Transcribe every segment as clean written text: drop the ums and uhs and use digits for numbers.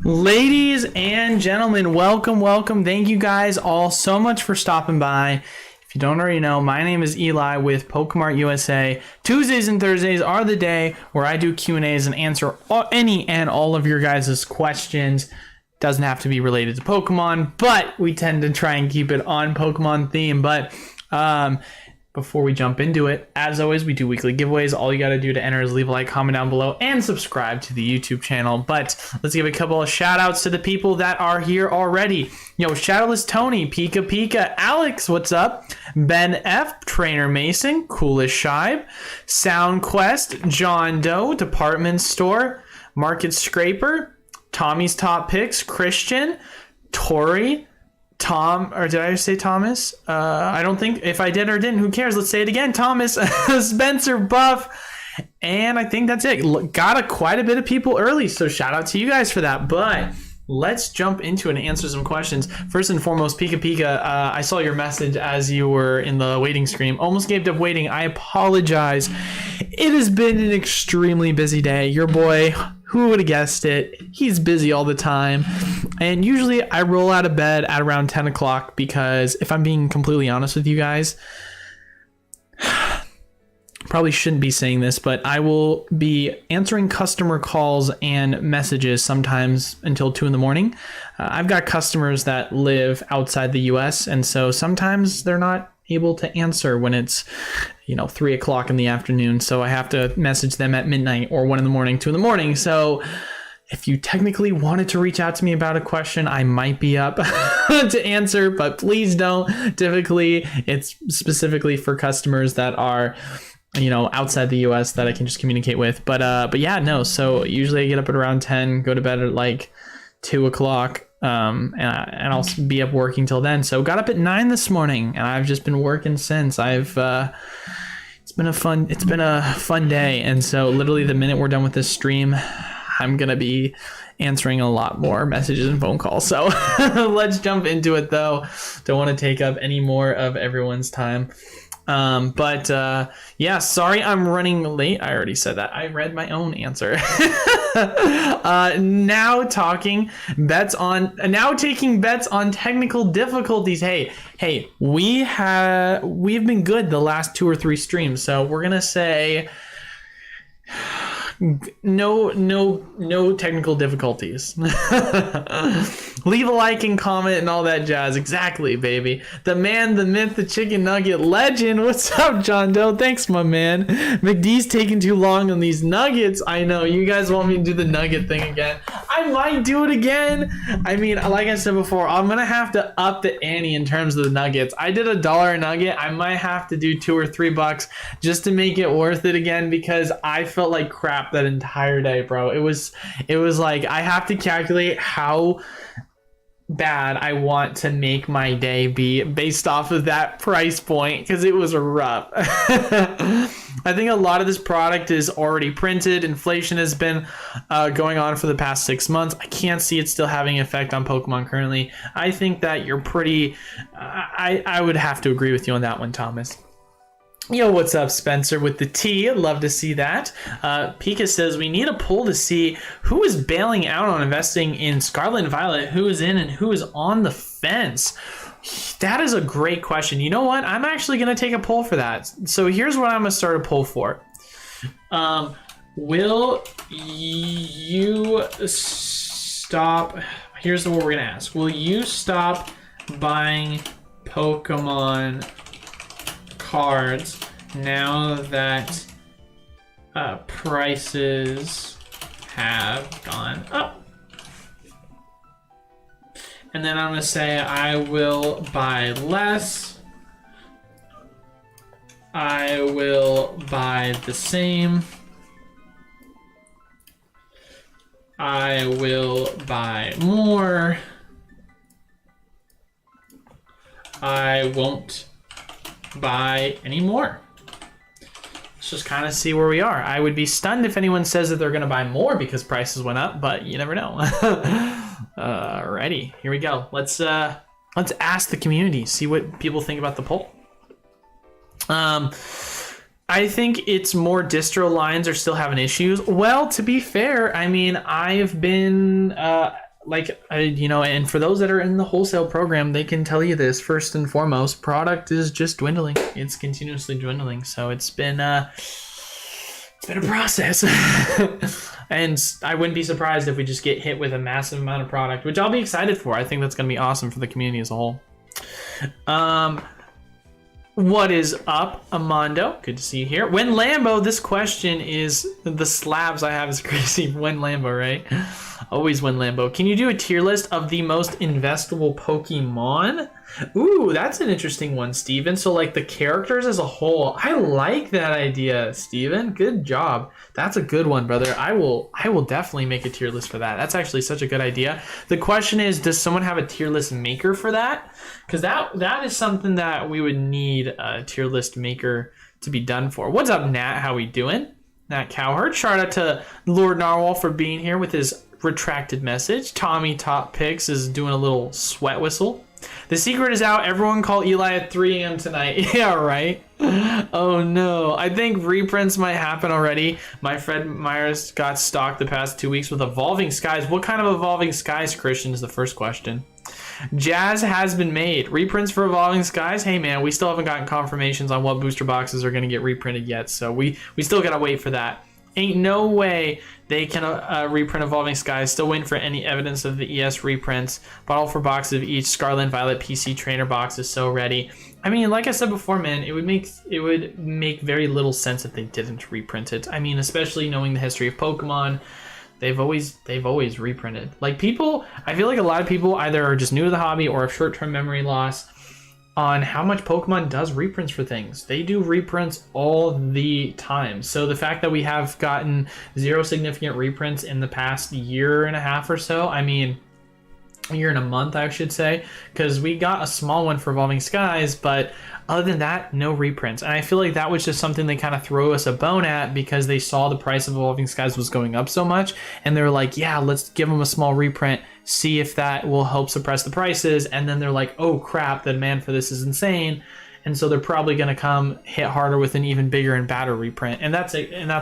Ladies and gentlemen, welcome. Thank you guys all so much for stopping by. If you don't already know, my name is Eli with Pokémon USA. Tuesdays and Thursdays are the day where I do Q&As and answer any and all of your guys' questions. Doesn't have to be related to Pokemon, but we tend to try and keep it on Pokemon theme. But before we jump into it, as always, we do weekly giveaways. All you got to do to enter is leave a like, comment down below, and subscribe to the YouTube channel. But let's give a couple of shout outs to the people that are here already. Shadowless Tony, Pika, Alex, what's up? Ben F, Trainer Mason, Coolest Shibe, SoundQuest, John Doe, Department Store, Market Scraper, Tommy's Top Picks, Christian, Tori, Tom, or did I say Thomas? I don't think, if I did or didn't, who cares? Let's say it again. Thomas, Spencer, Buff, and I think that's it. Got quite a bit of people early, so shout out to you guys for that. But let's jump into it and answer some questions. First and foremost, Pika, I saw your message as you were in the waiting screen. Almost gave up waiting. I apologize. It has been an extremely busy day. Your boy, who would have guessed it? He's busy all the time. And usually I roll out of bed at around 10 o'clock because if I'm being completely honest with you guys, probably shouldn't be saying this, but I will be answering customer calls and messages sometimes until 2 in the morning. I've got customers that live outside the US, and so sometimes they're not able to answer when it's 3 o'clock in the afternoon, so I have to message them at midnight or 1 in the morning, 2 in the morning. So if you technically wanted to reach out to me about a question, I might be up to answer, but please don't. Typically it's specifically for customers that are outside the US that I can just communicate with. But yeah, no, so usually I get up at around 10, go to bed at like 2 o'clock. And I'll be up working till then. So got up at 9 this morning, and I've just been working since. It's been a fun day. And so literally the minute we're done with this stream, I'm gonna be answering a lot more messages and phone calls. So let's jump into it though. Don't want to take up any more of everyone's time. Yeah, sorry I'm running late. I already said that. I read my own answer. Now taking bets on technical difficulties. Hey, we've been good the last 2 or 3 streams, so we're gonna say no technical difficulties. Leave a like and comment and all that jazz. Exactly, baby. The man, the myth, the chicken nugget legend. What's up, John Doe? Thanks, my man. McD's taking too long on these nuggets. I know you guys want me to do the nugget thing again. I might do it again. I mean, like I said before, I'm gonna have to up the ante in terms of the nuggets. I did $1 a nugget. I might have to do $2 or $3 just to make it worth it again, because I felt like crap that entire day, bro. It was like I have to calculate how bad I want to make my day be based off of that price point, because it was rough. I think a lot of this product is already printed. Inflation has been going on for the past 6 months. I can't see it still having an effect on Pokemon currently. I think that you're pretty I would have to agree with you on that one, Thomas. Yo, what's up, Spencer with the T? Love to see that. Pika says we need a poll to see who is bailing out on investing in Scarlet and Violet, who is in and who is on the fence. That is a great question. You know what? I'm actually going to take a poll for that. So here's what I'm going to start a poll for. Will you stop? Here's what we're going to ask. Will you stop buying Pokemon cards now that prices have gone up? And then I'm going to say I will buy less. I will buy the same. I will buy more. I won't buy any more. Let's just kind of see where we are. I would be stunned if anyone says that they're going to buy more because prices went up, but you never know. Alrighty, here we go. Let's ask the community, see what people think about the poll. I think it's more distro lines are still having issues. Well, to be fair, I mean, I've been you know, and for those that are in the wholesale program, they can tell you this first and foremost: product is just dwindling. It's continuously dwindling. So it's been a process. And I wouldn't be surprised if we just get hit with a massive amount of product, which I'll be excited for. I think that's going to be awesome for the community as a whole. What is up, Amando? Good to see you here. When Lambo, this question is the slabs I have is crazy. When Lambo, right? Always when Lambo. Can you do a tier list of the most investable Pokemon? Ooh, that's an interesting one, Steven. So like the characters as a whole. I like that idea, Steven. Good job. That's a good one, brother. I will definitely make a tier list for that. That's actually such a good idea. The question is, does someone have a tier list maker for that? Because that is something that we would need a tier list maker to be done for. What's up, Nat? How we doing? Nat Cowherd. Shout out to Lord Narwhal for being here with his retracted message. Tommy Top Picks is doing a little sweat whistle. The secret is out. Everyone call Eli at 3 a.m. tonight. Yeah, right? Oh, no. I think reprints might happen already. My friend Myers got stalked the past 2 weeks with Evolving Skies. What kind of Evolving Skies, Christian, is the first question. Jazz has been made. Reprints for Evolving Skies? Hey, man, we still haven't gotten confirmations on what booster boxes are going to get reprinted yet, so we still got to wait for that. Ain't no way they can reprint Evolving Skies. Still waiting for any evidence of the ES reprints. Bought all 4 boxes of each. Scarlet and Violet PC trainer box is so ready. I mean, like I said before, man, it would make very little sense if they didn't reprint it. I mean, especially knowing the history of Pokemon, they've always reprinted. Like people, I feel like a lot of people either are just new to the hobby or have short-term memory loss on how much Pokemon does reprints for things. They do reprints all the time. So the fact that we have gotten 0 significant reprints in the past year and a half or so, I mean, a year and a month, I should say, because we got a small one for Evolving Skies, but other than that, no reprints. And I feel like that was just something they kind of throw us a bone at because they saw the price of Evolving Skies was going up so much, and they were like, yeah, let's give them a small reprint, see if that will help suppress the prices. And then they're like, oh crap, the demand for this is insane, and so they're probably going to come hit harder with an even bigger and badder reprint. And that's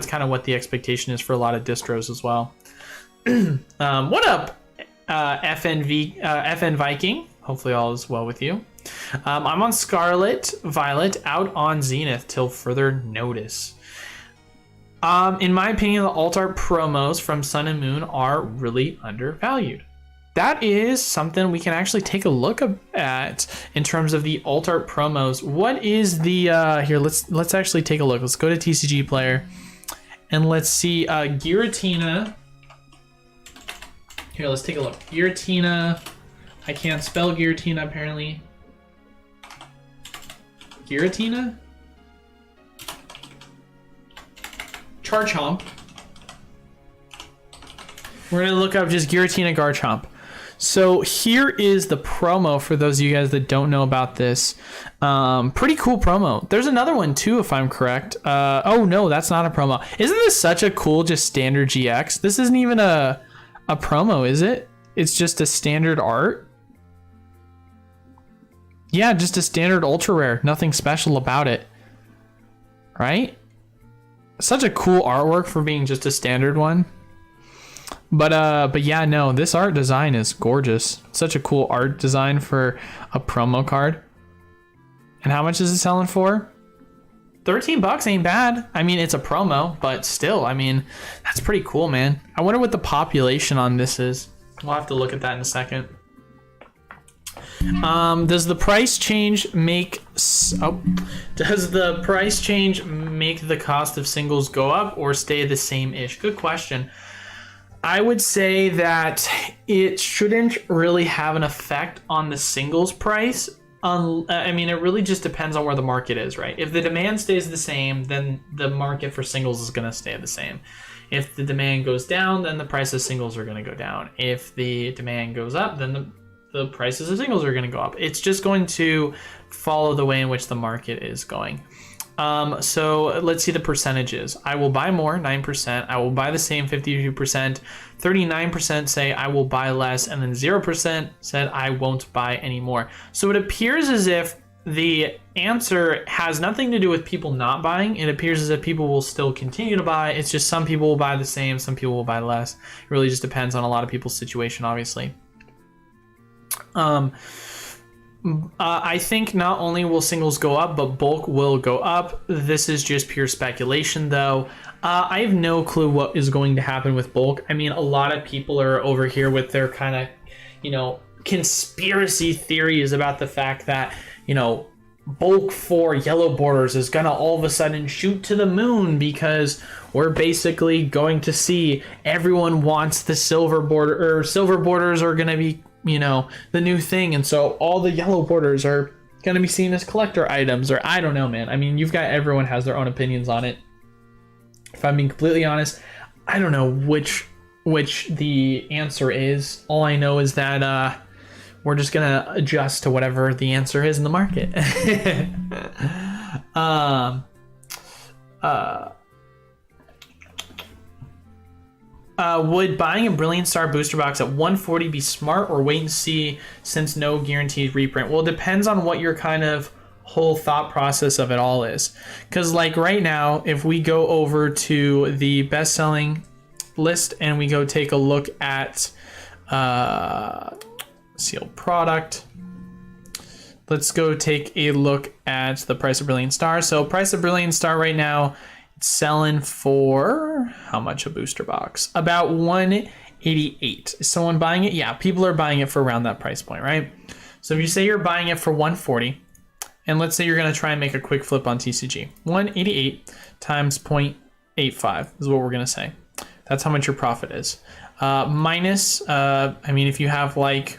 kind of what the expectation is for a lot of distros as well. What up, FN Viking? Hopefully all is well with you. I'm on Scarlet Violet, out on Zenith till further notice. In my opinion, the alt art promos from Sun and Moon are really undervalued. That is something we can actually take a look at in terms of the alt art promos. What is the here? Let's actually take a look. Let's go to TCG Player and let's see Giratina. Here, let's take a look. Giratina. I can't spell Giratina apparently. Giratina? Garchomp. We're gonna look up just Giratina Garchomp. So here is the promo for those of you guys that don't know about this. Pretty cool promo. There's another one too, if I'm correct. Oh no, that's not a promo. Isn't this such a cool just standard GX? This isn't even a promo, is it? It's just a standard art. Yeah, just a standard ultra rare. Nothing special about it. Right? Such a cool artwork for being just a standard one. But yeah, no, this art design is gorgeous. Such a cool art design for a promo card. And how much is it selling for? $13 ain't bad. I mean, it's a promo, but still, I mean, that's pretty cool, man. I wonder what the population on this is. We'll have to look at that in a second. Does the price change make the cost of singles go up or stay the same-ish? Good question. I would say that it shouldn't really have an effect on the singles price. I mean, it really just depends on where the market is, right? If the demand stays the same, then the market for singles is going to stay the same. If the demand goes down, then the price of singles are going to go down. If the demand goes up, then the prices of singles are going to go up. It's just going to follow the way in which the market is going. So let's see the percentages. I will buy more, 9%. I will buy the same, 52%. 39% say I will buy less, and then 0% said I won't buy anymore. So it appears as if the answer has nothing to do with people not buying. It appears as if people will still continue to buy. It's just some people will buy the same, some people will buy less. It really just depends on a lot of people's situation, obviously. I think not only will singles go up, but bulk will go up. This is just pure speculation, though. I have no clue what is going to happen with bulk. I mean, a lot of people are over here with their kind of, conspiracy theories about the fact that, bulk for yellow borders is gonna all of a sudden shoot to the moon because we're basically going to see everyone wants the silver border, or silver borders are gonna be, the new thing, and so all the yellow borders are gonna be seen as collector items, or I don't know, man. I mean, everyone has their own opinions on it. If I'm being completely honest, I don't know which the answer is. All I know is that we're just gonna adjust to whatever the answer is in the market. Would buying a Brilliant Star booster box at 140 be smart, or wait and see since no guaranteed reprint? Well, it depends on what your kind of whole thought process of it all is. Because like right now, if we go over to the best-selling list and we go take a look at sealed product, let's go take a look at the price of Brilliant Star. So price of Brilliant Star right now, it's selling for how much a booster box? About 188. Is someone buying it? Yeah, people are buying it for around that price point, right? So if you say you're buying it for 140, and let's say you're going to try and make a quick flip on TCG, 188 times 0.85 is what we're going to say. That's how much your profit is. Minus, if you have like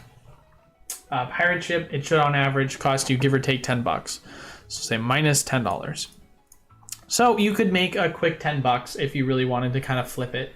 pirate ship, it should on average cost you give or take $10. So say minus $10. So you could make a quick $10 if you really wanted to kind of flip it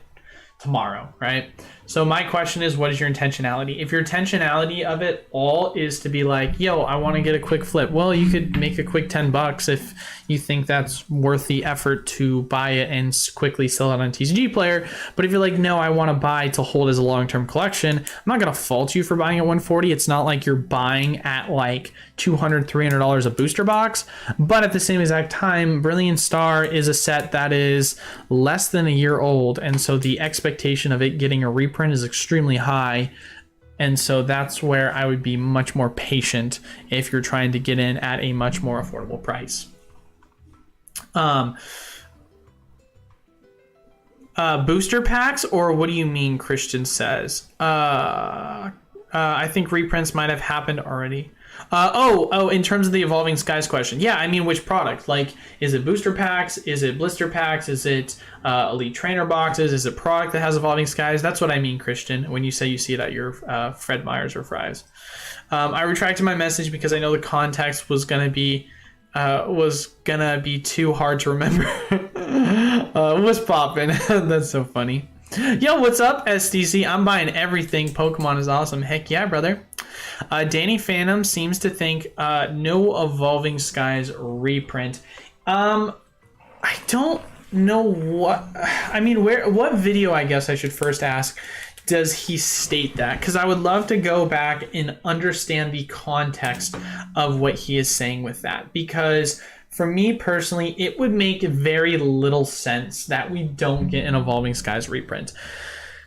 tomorrow, right? So my question is, what is your intentionality? If your intentionality of it all is to be like, yo, I want to get a quick flip, well, you could make a quick $10 if you think that's worth the effort to buy it and quickly sell it on TCG Player. But if you're like, no, I want to buy to hold as a long-term collection, I'm not going to fault you for buying at 140. It's not like you're buying at like $200, $300 a booster box. But at the same exact time, Brilliant Star is a set that is less than a year old. And so the expectation of it getting a reprint is extremely high. And so that's where I would be much more patient if you're trying to get in at a much more affordable price. Booster packs, or what do you mean? Christian says. I think reprints might have happened already. In terms of the Evolving Skies question. Yeah, I mean, which product? Like, is it booster packs? Is it blister packs? Is it elite trainer boxes? Is it product that has Evolving Skies? That's what I mean, Christian, when you say you see it at your Fred Meyers or Fry's. I retracted my message because I know the context was gonna be too hard to remember. What's poppin'? That's so funny. Yo, what's up, SDC? I'm buying everything. Pokemon is awesome. Heck yeah, brother. Danny Phantom seems to think no Evolving Skies reprint. I don't know what video, I guess I should first ask, does he state that? Because I would love to go back and understand the context of what he is saying with that. Because for me personally, it would make very little sense that we don't get an Evolving Skies reprint.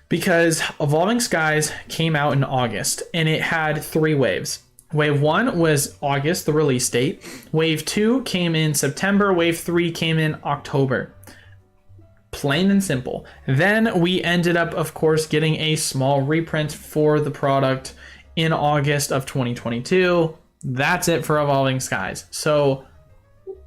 Because Evolving Skies came out in August, and it had 3 waves. Wave 1 was August, the release date. Wave 2 came in September. Wave 3 came in October. Plain and simple. Then we ended up, of course, getting a small reprint for the product in August of 2022. That's it for Evolving Skies. So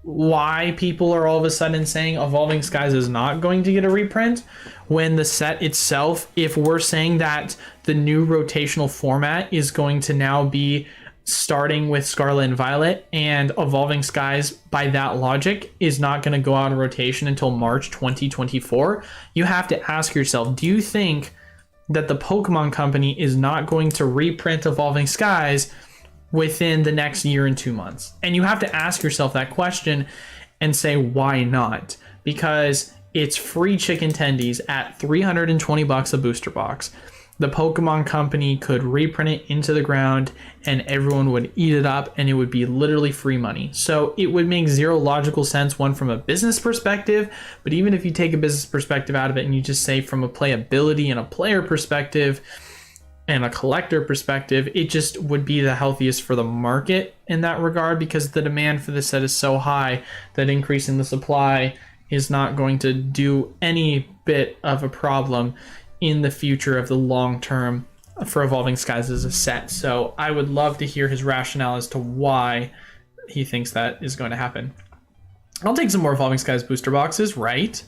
why people are all of a sudden saying Evolving Skies is not going to get a reprint when the set itself, if we're saying that the new rotational format is going to now be starting with Scarlet and Violet, and Evolving Skies, by that logic, is not going to go out of rotation until March 2024, you have to ask yourself, do you think that the Pokemon Company is not going to reprint Evolving Skies within the next year and 2 months? And you have to ask yourself that question and say, why not? Because it's free chicken tendies at $320 a booster box. the Pokemon company could reprint it into the ground and everyone would eat it up and it would be literally free money. So it would make zero logical sense, one from a business perspective, but even if you take a business perspective out of it and you just say from a playability and a player perspective and a collector perspective, it just would be the healthiest for the market in that regard, because the demand for the set is so high that increasing the supply is not going to do any bit of a problem in the future of the long term for Evolving Skies as a set. So I would love to hear his rationale as to why he thinks that is going to happen. I'll take some more Evolving Skies booster boxes, right?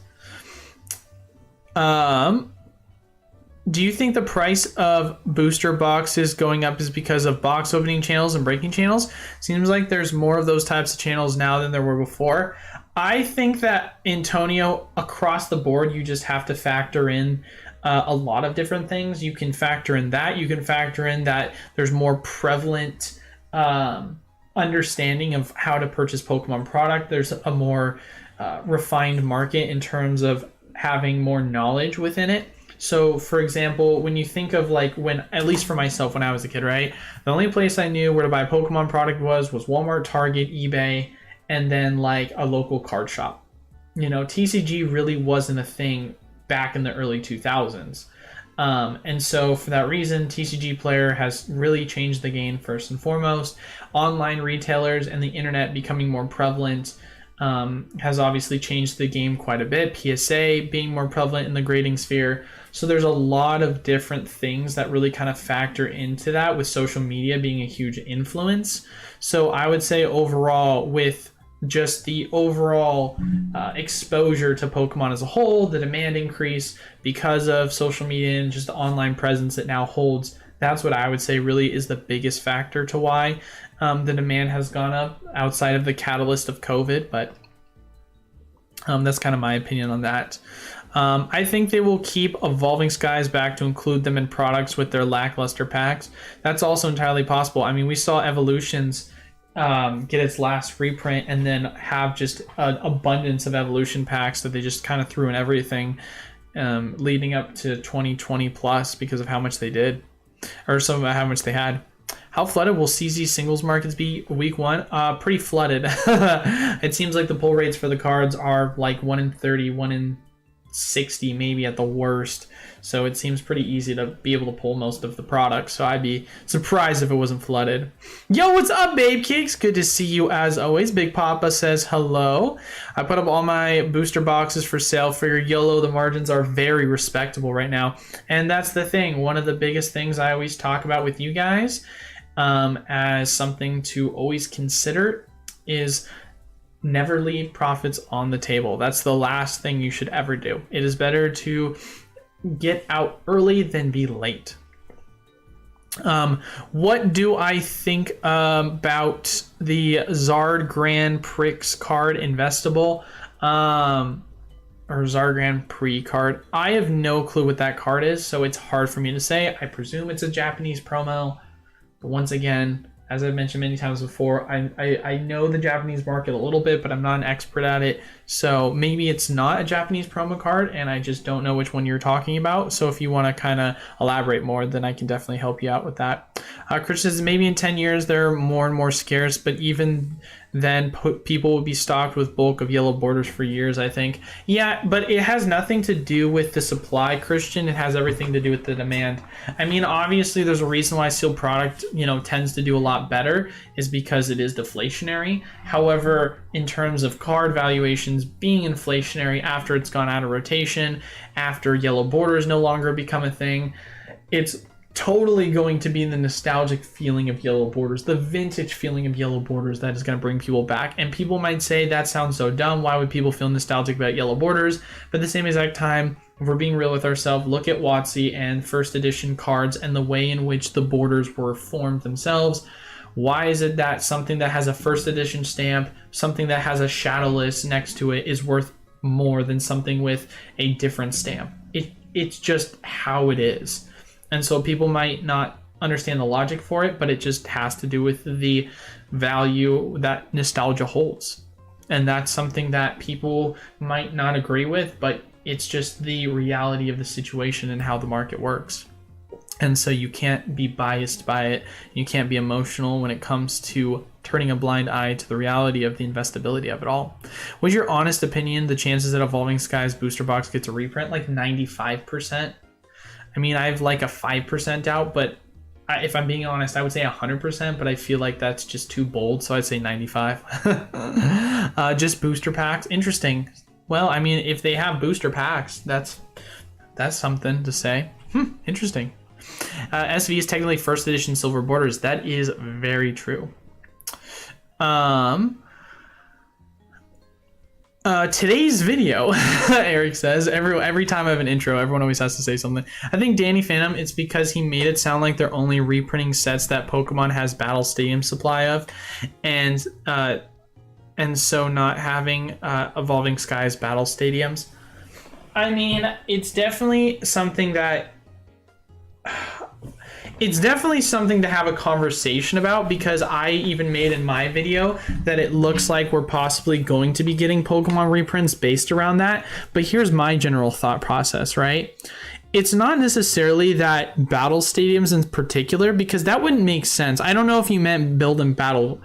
Do you think the price of booster boxes going up is because of box opening channels and breaking channels? Seems like there's more of those types of channels now than there were before. I think that, Antonio, across the board, you just have to factor in a lot of different things. You can factor in that. You can factor in that there's more prevalent understanding of how to purchase Pokemon product. There's a more refined market in terms of having more knowledge within it. So, for example, when you think of like when, at least for myself when I was a kid, right? The only place I knew where to buy Pokemon product was Walmart, Target, eBay, and then like a local card shop. You know, TCG really wasn't a thing back in the early 2000s. And so for that reason, TCG Player has really changed the game first and foremost. Online retailers and the internet becoming more prevalent has obviously changed the game quite a bit. PSA being more prevalent in the grading sphere. So there's a lot of different things that really kind of factor into that, with social media being a huge influence. So I would say overall, with just the overall exposure to Pokemon as a whole, the demand increase because of social media and just the online presence it now holds, that's what I would say really is the biggest factor to why the demand has gone up outside of the catalyst of COVID. But that's kind of my opinion on that. I think they will keep Evolving Skies back to include them in products with their lackluster packs. That's also entirely possible. I mean, we saw Evolutions get its last reprint and then have just an abundance of evolution packs that they just kind of threw in everything leading up to 2020 plus because of how much they did, or some of how much they had. How flooded will CZ singles markets be week one? Pretty flooded. It seems like the pull rates for the cards are like 1 in 30, 1 in 60 maybe at the worst. So it seems pretty easy to be able to pull most of the products. So I'd be surprised if it wasn't flooded. Yo, what's up, Babe Cakes? Good to see you as always. Big Papa says hello. I put up all my booster boxes for sale for your YOLO. The margins are very respectable right now. And that's the thing. One of the biggest things I always talk about with you guys as something to always consider is never leave profits on the table. That's the last thing you should ever do. It is better to get out early than be late. What do I think about the Zard Grand Prix card investable? Or Zard Grand Prix card? I have no clue what that card is, so it's hard for me to say. I presume it's a Japanese promo. But once again, as I've mentioned many times before, I know the Japanese market a little bit, but I'm not an expert at it. So maybe it's not a Japanese promo card, and I just don't know which one you're talking about. So if you want to kind of elaborate more, then I can definitely help you out with that. Chris says maybe in 10 years they're more and more scarce, but even then people will be stocked with bulk of yellow borders for years, I think. Yeah, but it has nothing to do with the supply, Christian. It has everything to do with the demand. I mean, obviously there's a reason why sealed product, tends to do a lot better, is because it is deflationary. However, in terms of card valuations being inflationary after it's gone out of rotation, after yellow borders no longer become a thing, it's totally going to be the nostalgic feeling of yellow borders, the vintage feeling of yellow borders that is going to bring people back. And people might say that sounds so dumb. Why would people feel nostalgic about yellow borders? But at the same exact time, if we're being real with ourselves, look at WotC and first edition cards and the way in which the borders were formed themselves. Why is it that something that has a first edition stamp, something that has a shadowless next to it, is worth more than something with a different stamp? It's just how it is. And so people might not understand the logic for it, but it just has to do with the value that nostalgia holds. And that's something that people might not agree with, but it's just the reality of the situation and how the market works. And so you can't be biased by it. You can't be emotional when it comes to turning a blind eye to the reality of the investability of it all. What's your honest opinion, the chances that Evolving Skies booster box gets a reprint? Like 95%. I mean, I have like a 5% doubt, but if I'm being honest, I would say 100%, but I feel like that's just too bold, so I'd say 95. Just booster packs. Interesting. Well, I mean, if they have booster packs, that's something to say. Interesting. SV is technically first edition silver borders. That is very true. Today's video, Eric says, every time I have an intro, everyone always has to say something. I think Danny Phantom, it's because he made it sound like they're only reprinting sets that Pokemon has Battle Stadium supply of, and so not having Evolving Skies Battle Stadiums. I mean, it's definitely something that to have a conversation about, because I even made in my video that it looks like we're possibly going to be getting Pokemon reprints based around that. But here's my general thought process, right? It's not necessarily that battle stadiums in particular, because that wouldn't make sense. I don't know if you meant build and battle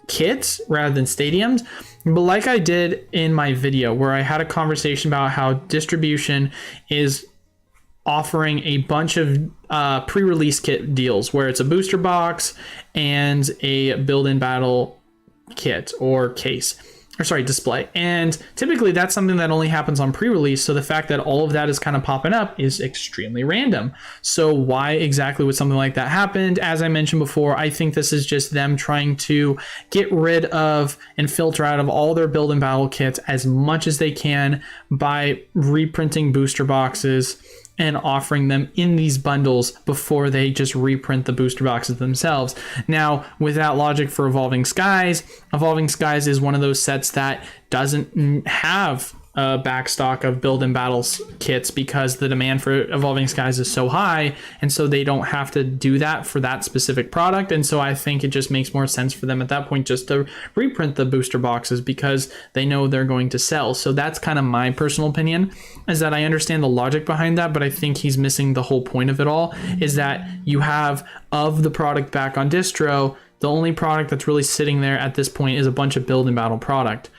kits rather than stadiums, but like I did in my video where I had a conversation about how distribution is offering a bunch of pre-release kit deals where it's a booster box and a build-in battle kit or case, or sorry, display. And typically that's something that only happens on pre-release. So the fact that all of that is kind of popping up is extremely random. So why exactly would something like that happen? As I mentioned before, I think this is just them trying to get rid of and filter out of all their build and battle kits as much as they can by reprinting booster boxes and offering them in these bundles before they just reprint the booster boxes themselves. Now, with that logic for Evolving Skies is one of those sets that doesn't have a backstock of build and battles kits because the demand for Evolving Skies is so high, and so they don't have to do that for that specific product. And so I think it just makes more sense for them at that point just to reprint the booster boxes because they know they're going to sell. So that's kind of my personal opinion, is that I understand the logic behind that, but I think he's missing the whole point of it all, is that you have of the product back on distro, the only product that's really sitting there at this point is a bunch of build and battle product.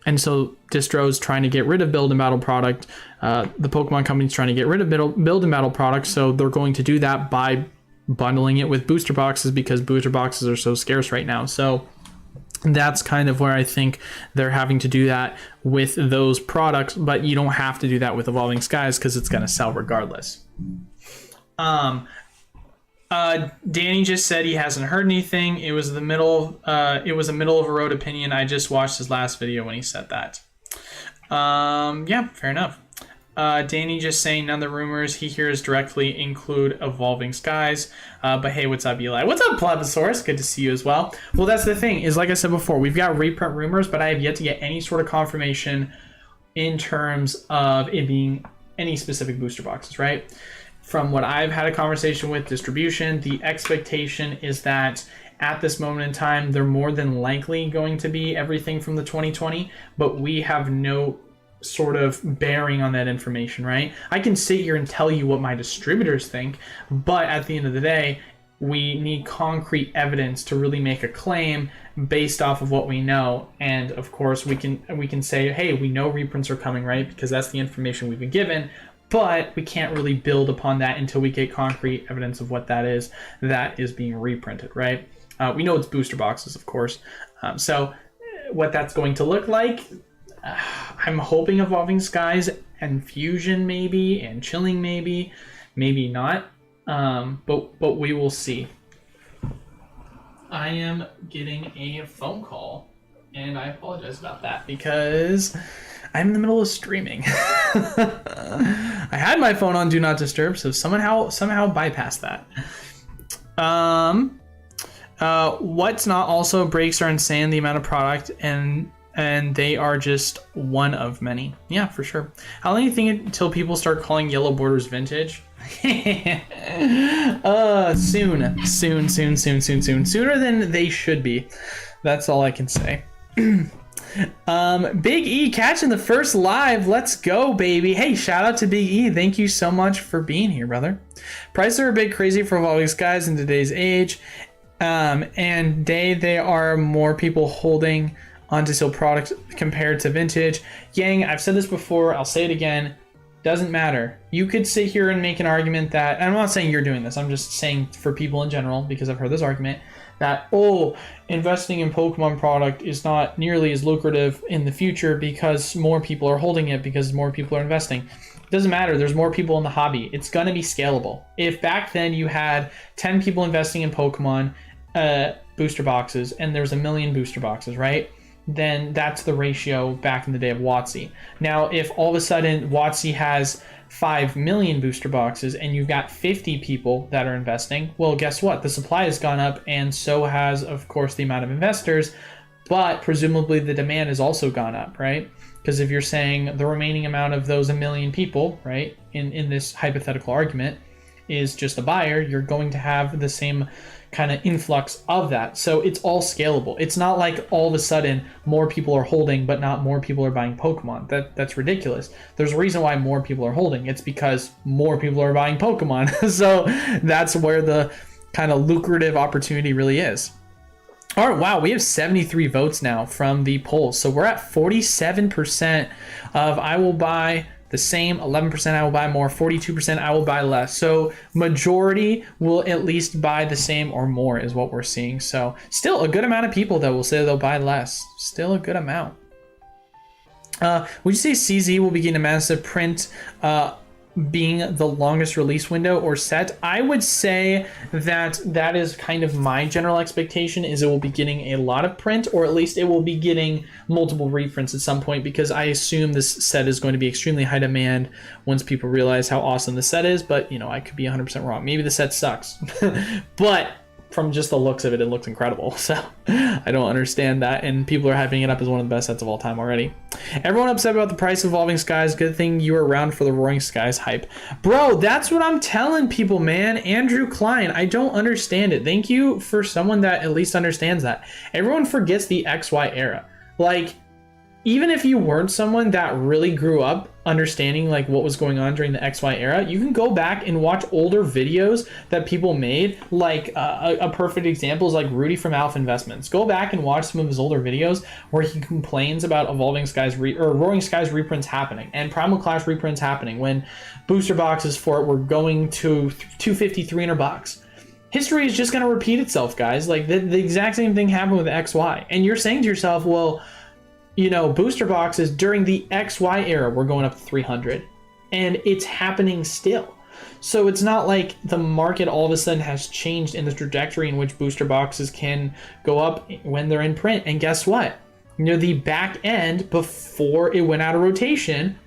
And so distro's trying to get rid of build and battle product. The Pokemon company's trying to get rid of build and battle product. So they're going to do that by bundling it with booster boxes because booster boxes are so scarce right now. So that's kind of where I think they're having to do that with those products, but you don't have to do that with Evolving Skies because it's going to sell regardless. Danny just said he hasn't heard anything. It was a middle of a road opinion. I just watched his last video when he said that. Yeah, fair enough. Danny just saying none of the rumors he hears directly include Evolving Skies. But hey, what's up, Eli? What's up, Plebisaurus? Good to see you as well. Well, that's the thing, is like I said before, we've got reprint rumors, but I have yet to get any sort of confirmation in terms of it being any specific booster boxes, right? From what I've had a conversation with distribution, the expectation is that at this moment in time, they're more than likely going to be everything from the 2020, but we have no sort of bearing on that information, right? I can sit here and tell you what my distributors think, but at the end of the day, we need concrete evidence to really make a claim based off of what we know. And of course, we can say, hey, we know reprints are coming, right? Because that's the information we've been given. But we can't really build upon that until we get concrete evidence of what that is being reprinted, right? We know it's booster boxes, of course. So what that's going to look like, I'm hoping Evolving Skies and Fusion maybe, and Chilling maybe not. But we will see. I am getting a phone call, and I apologize about that because I'm in the middle of streaming. I had my phone on Do Not Disturb, so somehow bypassed that. What's not also breaks are insane, the amount of product, and they are just one of many. Yeah, for sure. How long do you think until people start calling yellow borders vintage? Soon. Sooner than they should be. That's all I can say. Big E catching the first live. Let's go, baby. Hey, shout out to Big E. Thank you so much for being here, brother. Prices are a bit crazy for evolving skies in today's age. And there are more people holding onto still products compared to vintage. Yang, I've said this before. I'll say it again. Doesn't matter. You could sit here and make an argument that, and I'm not saying you're doing this, I'm just saying for people in general, because I've heard this argument, that, oh, investing in Pokemon product is not nearly as lucrative in the future because more people are holding it, because more people are investing. It doesn't matter. There's more people in the hobby. It's going to be scalable. If back then you had 10 people investing in Pokemon booster boxes and there's 1 million booster boxes, right? Then that's the ratio back in the day of WotC. Now, if all of a sudden WotC has 5 million booster boxes and you've got 50 people that are investing, well, guess what? The supply has gone up, and so has, of course, the amount of investors, but presumably the demand has also gone up, right? Because if you're saying the remaining amount of those 1 million people, right, in this hypothetical argument is just a buyer, you're going to have the same kind of influx of that. So it's all scalable. It's not like all of a sudden more people are holding but not more people are buying Pokemon. That's ridiculous. There's a reason why more people are holding. It's because more people are buying Pokemon. So that's where the kind of lucrative opportunity really is. All right, wow, we have 73 votes now from the polls. So we're at 47% of I will buy the same, 11% I will buy more, 42% I will buy less. So majority will at least buy the same or more is what we're seeing. So still a good amount of people that will say they'll buy less. Still a good amount. Would you say CZ will begin a massive print being the longest release window or set? I would say that is kind of my general expectation, is it will be getting a lot of print, or at least it will be getting multiple reprints at some point, because I assume this set is going to be extremely high demand once people realize how awesome the set is. But, you know, I could be 100% wrong. Maybe the set sucks. But from just the looks of it, it looks incredible. So I don't understand that. And people are hyping it up as one of the best sets of all time already. Everyone upset about the price of Evolving Skies. Good thing you were around for the Roaring Skies hype. Bro, that's what I'm telling people, man. Andrew Klein, I don't understand it. Thank you for someone that at least understands that. Everyone forgets the XY era. Like, even if you weren't someone that really grew up understanding like what was going on during the XY era, you can go back and watch older videos that people made. Like a perfect example is like Rudy from Alpha Investments. Go back and watch some of his older videos where he complains about Evolving Skies or Roaring Skies reprints happening and Primal Clash reprints happening when booster boxes for it were going to $250, $300. History is just going to repeat itself, guys. Like the exact same thing happened with XY. And you're saying to yourself, well, you know, booster boxes during the XY era were going up to 300, and it's happening still. So it's not like the market all of a sudden has changed in the trajectory in which booster boxes can go up when they're in print. And guess what? You know, the back end, before it went out of rotation,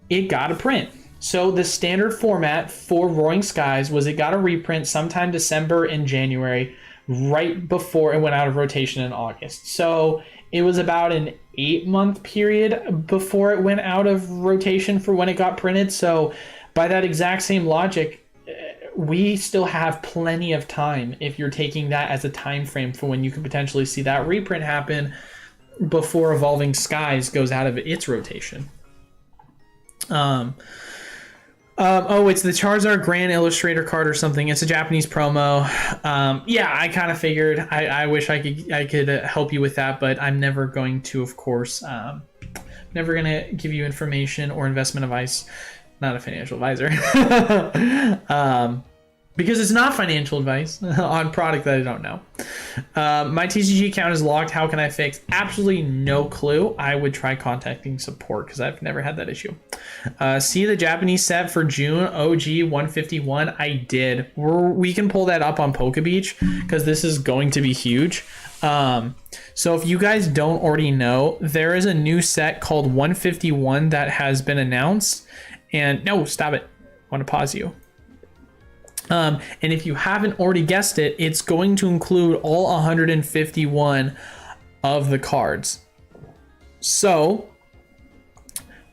it got a print. So the standard format for Roaring Skies was it got a reprint sometime December and January, right before it went out of rotation in August. So it was about an 8-month period before it went out of rotation for when it got printed. So by that exact same logic, we still have plenty of time if you're taking that as a time frame for when you could potentially see that reprint happen before Evolving Skies goes out of its rotation. Oh, it's the Charizard Grand Illustrator card or something. It's a Japanese promo. Yeah, I kind of figured. I wish I could help you with that, but I'm never going to, of course. Never going to give you information or investment advice. Not a financial advisor. Because it's not financial advice on product that I don't know. My TCG account is locked. How can I fix? Absolutely no clue. I would try contacting support because I've never had that issue. See the Japanese set for June OG 151? I did. We can pull that up on PokeBeach because this is going to be huge. So if you guys don't already know, there is a new set called 151 that has been announced. And no, stop it. I want to pause you. And if you haven't already guessed it, it's going to include all 151 of the cards. So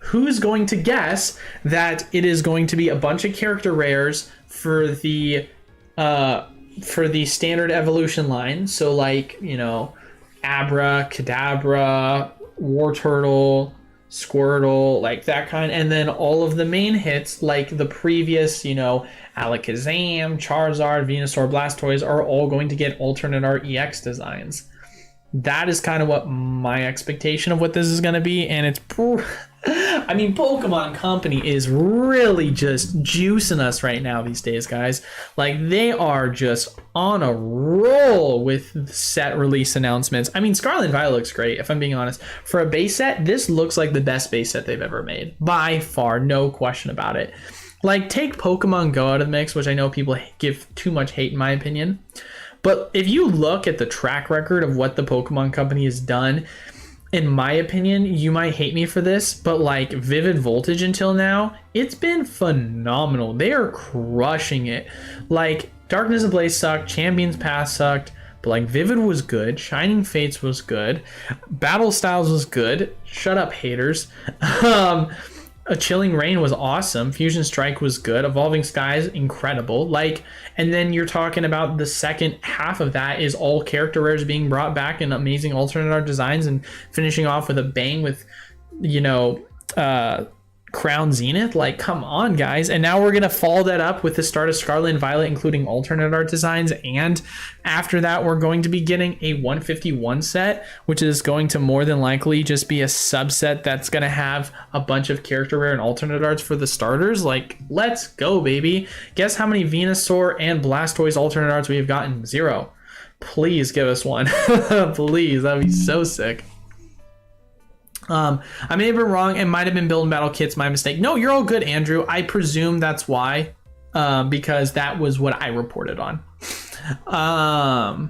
who's going to guess that it is going to be a bunch of character rares for the standard evolution line? So like, you know, Abra, Kadabra, War Turtle, Squirtle, like that kind, and then all of the main hits, like the previous, Alakazam, Charizard, Venusaur, Blastoise, are all going to get alternate art EX designs. That is kind of what my expectation of what this is going to be, and it's Pokemon Company is really just juicing us right now these days, guys. Like, they are just on a roll with set release announcements. Scarlet and Violet looks great, if I'm being honest. For a base set, this looks like the best base set they've ever made. By far, no question about it. Like, take Pokemon Go out of the mix, which I know people give too much hate in my opinion. But if you look at the track record of what the Pokemon Company has done, in my opinion, you might hate me for this, but like Vivid Voltage until now, it's been phenomenal. They are crushing it. Like, Darkness Ablaze sucked, Champion's Path sucked, but like Vivid was good, Shining Fates was good, Battle Styles was good. Shut up, haters. A Chilling Reign was awesome. Fusion Strike was good. Evolving Skies, incredible. Like, and then you're talking about the second half of that is all character rares being brought back in amazing alternate art designs, and finishing off with a bang with, Crown Zenith. Like, come on, guys. And now we're going to follow that up with the start of Scarlet and Violet, including alternate art designs. And after that, we're going to be getting a 151 set, which is going to more than likely just be a subset that's going to have a bunch of character rare and alternate arts for the starters. Like, let's go, baby. Guess how many Venusaur and Blastoise alternate arts we have gotten? 0. Please give us one. Please. That'd be so sick. I may have been wrong. It might have been build and battle kits. My mistake. No, you're all good, Andrew. I presume that's why, because that was what I reported on. I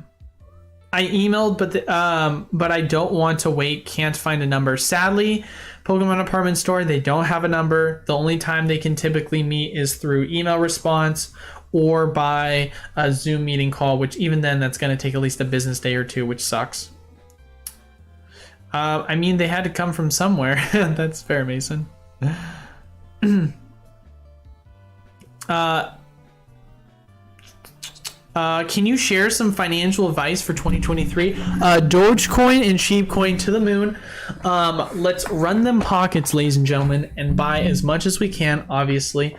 emailed, but I don't want to wait. Can't find a number. Sadly, Pokemon Department Store, they don't have a number. The only time they can typically meet is through email response or by a Zoom meeting call, which even then, that's going to take at least a business day or two, which sucks. They had to come from somewhere. That's fair, Mason. Can you share some financial advice for 2023? Dogecoin and Sheepcoin to the moon. Let's run them pockets, ladies and gentlemen, and buy as much as we can, obviously.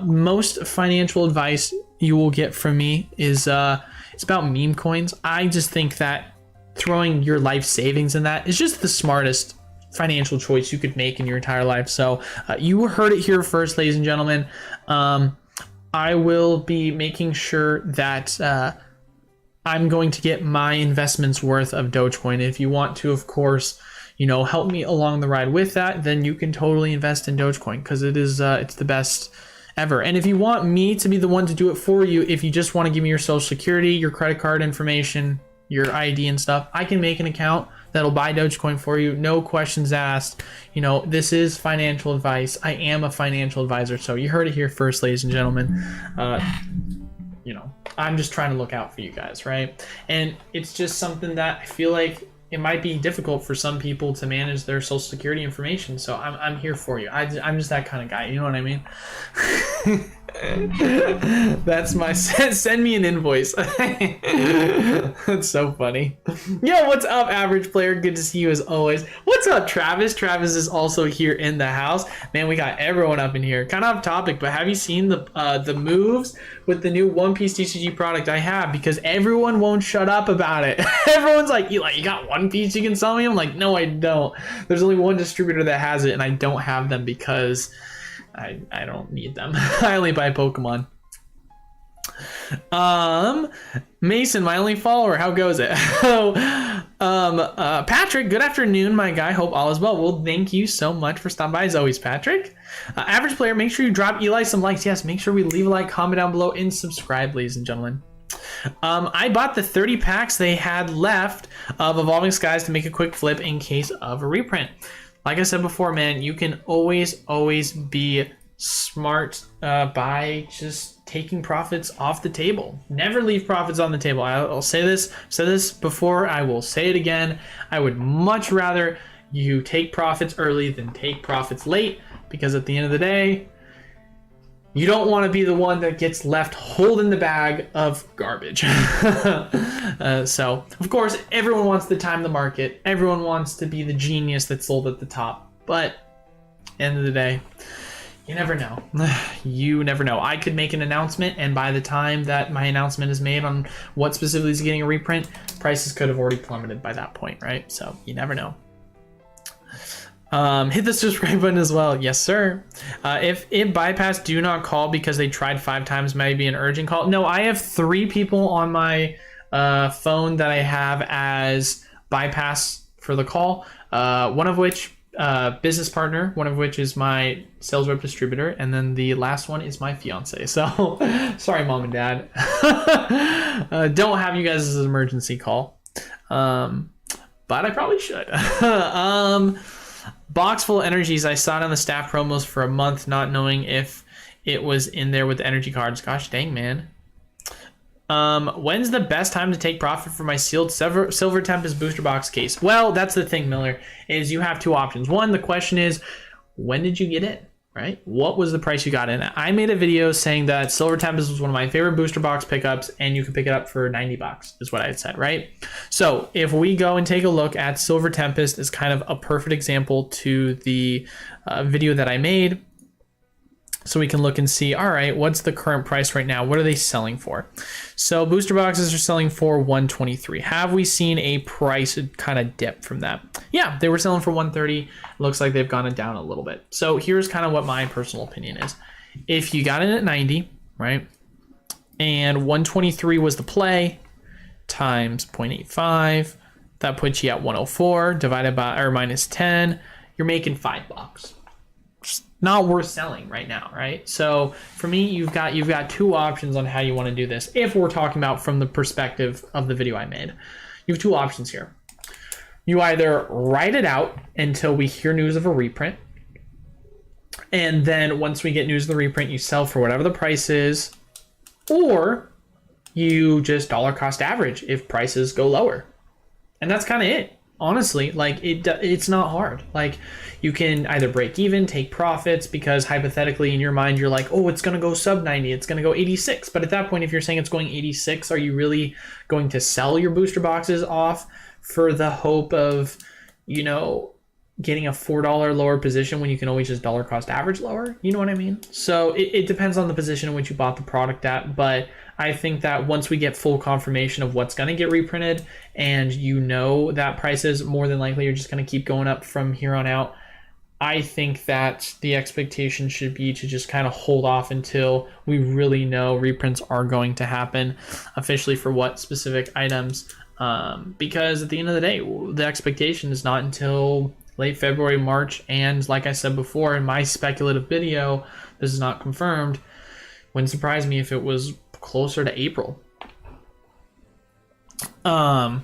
Most financial advice you will get from me is it's about meme coins. I just think that throwing your life savings in that is just the smartest financial choice you could make in your entire life. So you heard it here first, ladies and gentlemen. I will be making sure that I'm going to get my investments worth of Dogecoin. If you want to, of course, help me along the ride with that, then you can totally invest in Dogecoin, because it is it's the best ever. And if you want me to be the one to do it for you, if you just want to give me your social security, your credit card information, your ID and stuff, I can make an account that'll buy Dogecoin for you. No questions asked. This is financial advice. I am a financial advisor. So you heard it here first, ladies and gentlemen. I'm just trying to look out for you guys, right? And it's just something that I feel like it might be difficult for some people to manage their social security information. So I'm here for you. I'm just that kind of guy. You know what I mean? That's my send me an invoice. That's so funny. Yo, what's up, average player? Good to see you as always. What's up, Travis? Travis is also here in the house. Man, we got everyone up in here. Kind of off topic, but have you seen the moves with the new One Piece TCG product? I have, because everyone won't shut up about it. Everyone's like, Eli, you got One Piece you can sell me? I'm like, no, I don't. There's only one distributor that has it, and I don't have them because I don't need them. I only buy Pokemon. Mason, my only follower, how goes it? Patrick, good afternoon, my guy. Hope all is well. Well, thank you so much for stopping by as always, Patrick. Average player, make sure you drop Eli some likes. Yes, make sure we leave a like, comment down below, and subscribe, ladies and gentlemen. I bought the 30 packs they had left of Evolving Skies to make a quick flip in case of a reprint. Like I said before, man, you can always be smart by just taking profits off the table. Never leave profits on the table. I'll say this, I've said this before, I will say it again. I would much rather you take profits early than take profits late, because at the end of the day, You don't want to be the one that gets left holding the bag of garbage. So, of course, everyone wants to time the market. Everyone wants to be the genius that's sold at the top. But, end of the day, you never know. You never know. I could make an announcement, and by the time that my announcement is made on what specifically is getting a reprint, prices could have already plummeted by that point, right? So, you never know. Hit the subscribe button as well. Yes, sir. If it bypassed do not call because they tried 5 times, maybe an urgent call. No, I have 3 people on my phone that I have as bypass for the call. One of which business partner, one of which is my sales rep distributor, and then the last one is my fiance. So sorry, mom and dad. Don't have you guys as an emergency call. But I probably should. Box full energies. I saw it on the staff promos for a month, not knowing if it was in there with the energy cards. Gosh dang, man. When's the best time to take profit for my sealed Silver Tempest booster box case? Well, that's the thing, Miller, is you have 2 options. One, the question is, when did you get in? Right? What was the price you got in? I made a video saying that Silver Tempest was one of my favorite booster box pickups, and you could pick it up for $90 is what I had said, right? So if we go and take a look at Silver Tempest is kind of a perfect example to the video that I made. So we can look and see, all right, what's the current price right now? What are they selling for? So booster boxes are selling for $123. Have we seen a price kind of dip from that? Yeah, they were selling for $130. Looks like they've gone down a little bit. So here's kind of what my personal opinion is. If you got in at 90, right, and 123 was the play, times 0.85, that puts you at 104, divided by, or minus 10, you're making $5. Not worth selling right now, right? So for me, you've got 2 options on how you want to do this. If we're talking about from the perspective of the video I made, you have 2 options here. You either write it out until we hear news of a reprint, and then once we get news of the reprint, you sell for whatever the price is, or you just dollar cost average if prices go lower. And that's kind of it. Honestly, like it's not hard. Like you can either break even, take profits, because hypothetically in your mind you're like, oh, it's gonna go sub 90, it's gonna go 86. But at that point, if you're saying it's going 86, are you really going to sell your booster boxes off for the hope of, you know, getting a $4 lower position when you can always just dollar cost average lower? You know what I mean? So it depends on the position in which you bought the product at, but I think that once we get full confirmation of what's going to get reprinted, and you know that prices more than likely are just going to keep going up from here on out, I think that the expectation should be to just kind of hold off until we really know reprints are going to happen officially for what specific items. Because at the end of the day, the expectation is not until late February, March, and like I said before in my speculative video, this is not confirmed. Wouldn't surprise me if it was closer to April. The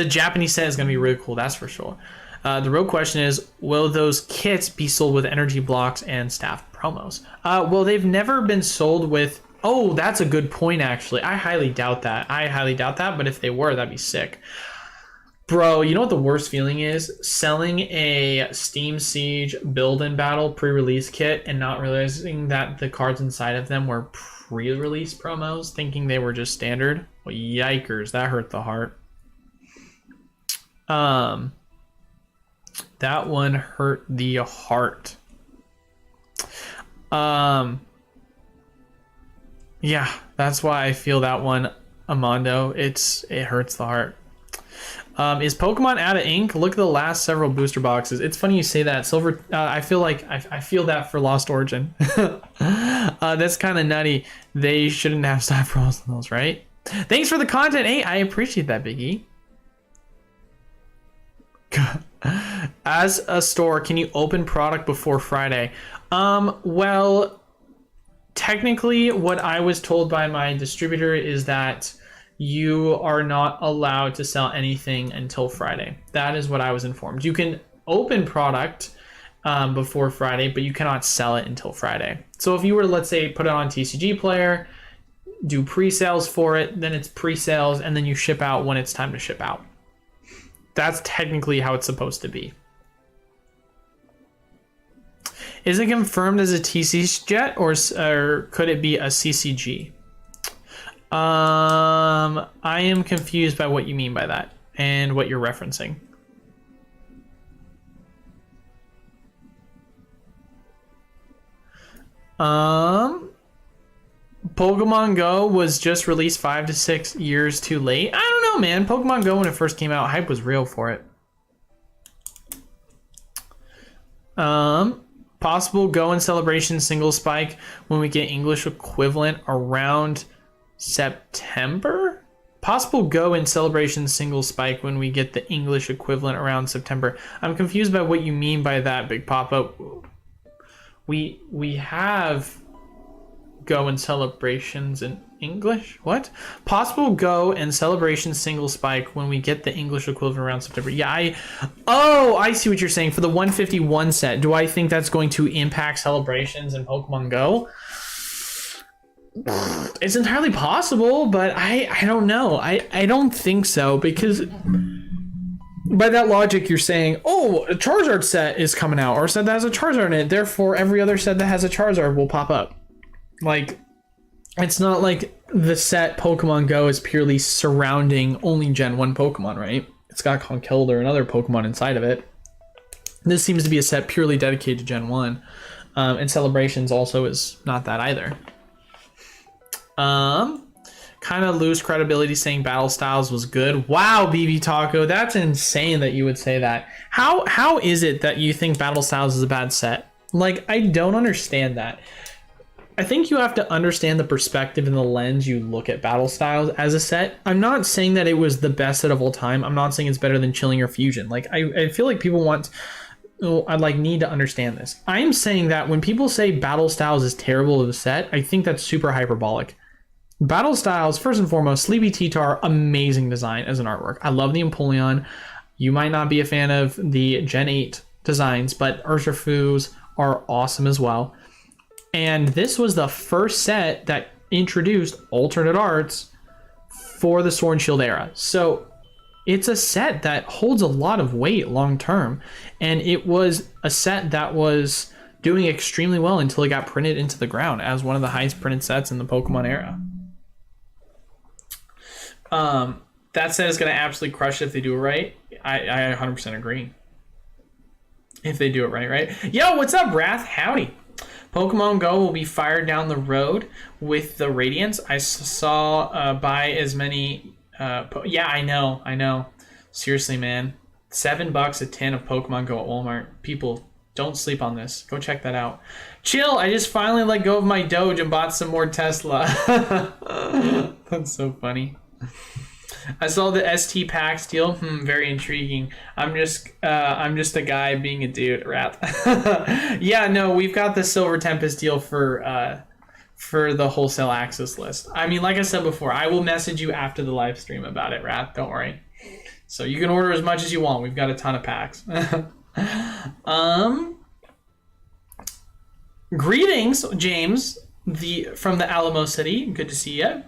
Japanese set is going to be really cool, that's for sure. The real question is, will those kits be sold with energy blocks and staff promos? Well, they've never been sold with... Oh, that's a good point, actually. I highly doubt that. But if they were, that'd be sick. Bro, you know what the worst feeling is? Selling a Steam Siege build and battle pre-release kit and not realizing that the cards inside of them were pre-release promos, thinking they were just standard. Well, yikers, that hurt the heart. That one hurt the heart. Yeah, that's why I feel that one, Amando. It hurts the heart. Is Pokemon out of ink? Look at the last several booster boxes. It's funny you say that. Silver, I feel like I feel that for Lost Origin. That's kind of nutty. They shouldn't have staff pros on those, right? Thanks for the content. Hey, I appreciate that, Big E. As a store, can you open product before Friday? Well, technically, what I was told by my distributor is that you are not allowed to sell anything until Friday. That is what I was informed. You can open product before Friday, but you cannot sell it until Friday. So if you were to, let's say, put it on TCG Player, do pre-sales for it, then it's pre-sales, and then you ship out when it's time to ship out. That's technically how it's supposed to be. Is it confirmed as a TC jet or could it be a CCG? I am confused by what you mean by that and what you're referencing. Pokemon Go was just released 5 to 6 years too late. I don't know, man. Pokemon Go, when it first came out, hype was real for it. Possible Go and Celebration single spike when we get English equivalent around September? Possible Go and Celebration single spike when we get the English equivalent around September. I'm confused by what you mean by that, Big Papa. We have Go and Celebrations in English? What? Possible Go and Celebration single spike when we get the English equivalent around September. Yeah, I see what you're saying. For the 151 set, do I think that's going to impact Celebrations in Pokemon Go? It's entirely possible, but I don't know. I don't think so, because by that logic, you're saying, oh, a Charizard set is coming out, or a set that has a Charizard in it, therefore every other set that has a Charizard will pop up. Like, it's not like the set Pokemon Go is purely surrounding only Gen 1 Pokemon, right? It's got Conkeldurr and other Pokemon inside of it. This seems to be a set purely dedicated to Gen 1. And Celebrations also is not that either. Kind of lose credibility saying Battle Styles was good. Wow, BB Taco, that's insane that you would say that. How is it that you think Battle Styles is a bad set? Like, I don't understand that. I think you have to understand the perspective and the lens you look at Battle Styles as a set. I'm not saying that it was the best set of all time. I'm not saying it's better than Chilling or Fusion. Like, I feel like people need to understand this. I'm saying that when people say Battle Styles is terrible of a set, I think that's super hyperbolic. Battle Styles, first and foremost, Sleepy T-Tar, amazing design as an artwork. I love the Empoleon. You might not be a fan of the Gen 8 designs, but Urshifu's are awesome as well. And this was the first set that introduced alternate arts for the Sword and Shield era. So it's a set that holds a lot of weight long term. And it was a set that was doing extremely well until it got printed into the ground as one of the highest printed sets in the Pokemon era. That set is going to absolutely crush it if they do it right. I 100% agree. If they do it right? Yo, what's up, Wrath? Howdy. Pokemon Go will be fired down the road with the Radiance. I saw buy as many... yeah, I know. Seriously, man. $7 a tin of Pokemon Go at Walmart. People, don't sleep on this. Go check that out. Chill, I just finally let go of my Doge and bought some more Tesla. That's so funny. I saw the ST Pax deal. Very intriguing. I'm just a guy being a dude. Rap. Yeah, no, we've got the Silver Tempest deal for the wholesale access list. I mean, like I said before, I will message you after the live stream about it, Rap. Don't worry. So you can order as much as you want. We've got a ton of packs. Greetings, James, from the Alamo City. Good to see you.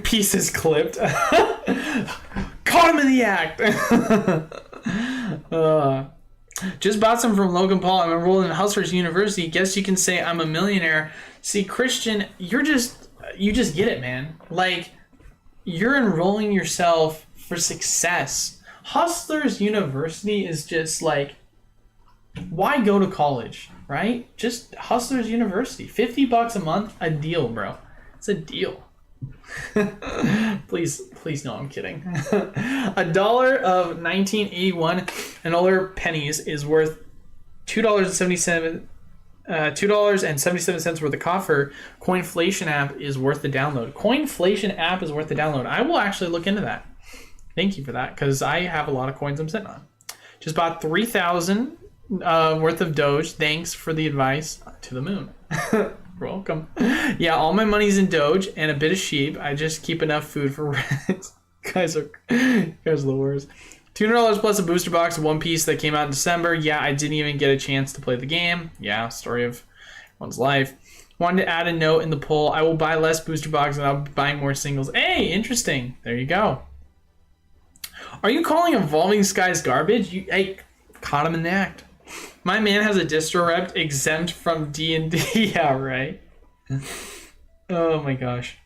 Piece is clipped. Caught him in the act. Just bought some from Logan Paul. I'm enrolled in Hustlers University. Guess you can say I'm a millionaire. See, Christian, you just get it, man. Like, you're enrolling yourself for success. Hustlers University is just like, why go to college, right? Just Hustlers University. $50 a month, a deal, bro. It's a deal. please no, I'm kidding. $1 of 1981 and other pennies is worth $2.77 worth of coffer. Coinflation app is worth the download. Coinflation app is worth the download. I will actually look into that. Thank you for that, because I have a lot of coins I'm sitting on. Just bought 3,000 worth of Doge. Thanks for the advice. To the moon. You're welcome. Yeah, all my money's in Doge and a bit of sheep. I just keep enough food for rent. guys are the worst. $200 plus a booster box of One Piece that came out in December. Yeah, I didn't even get a chance to play the game. Yeah, story of one's life. Wanted to add a note in the poll. I will buy less booster boxes and I'll be buying more singles. Hey, interesting. There you go. Are you calling Evolving Skies garbage? Hey, caught him in the act. My man has a distro rep exempt from D&D. Yeah, right. Oh my gosh.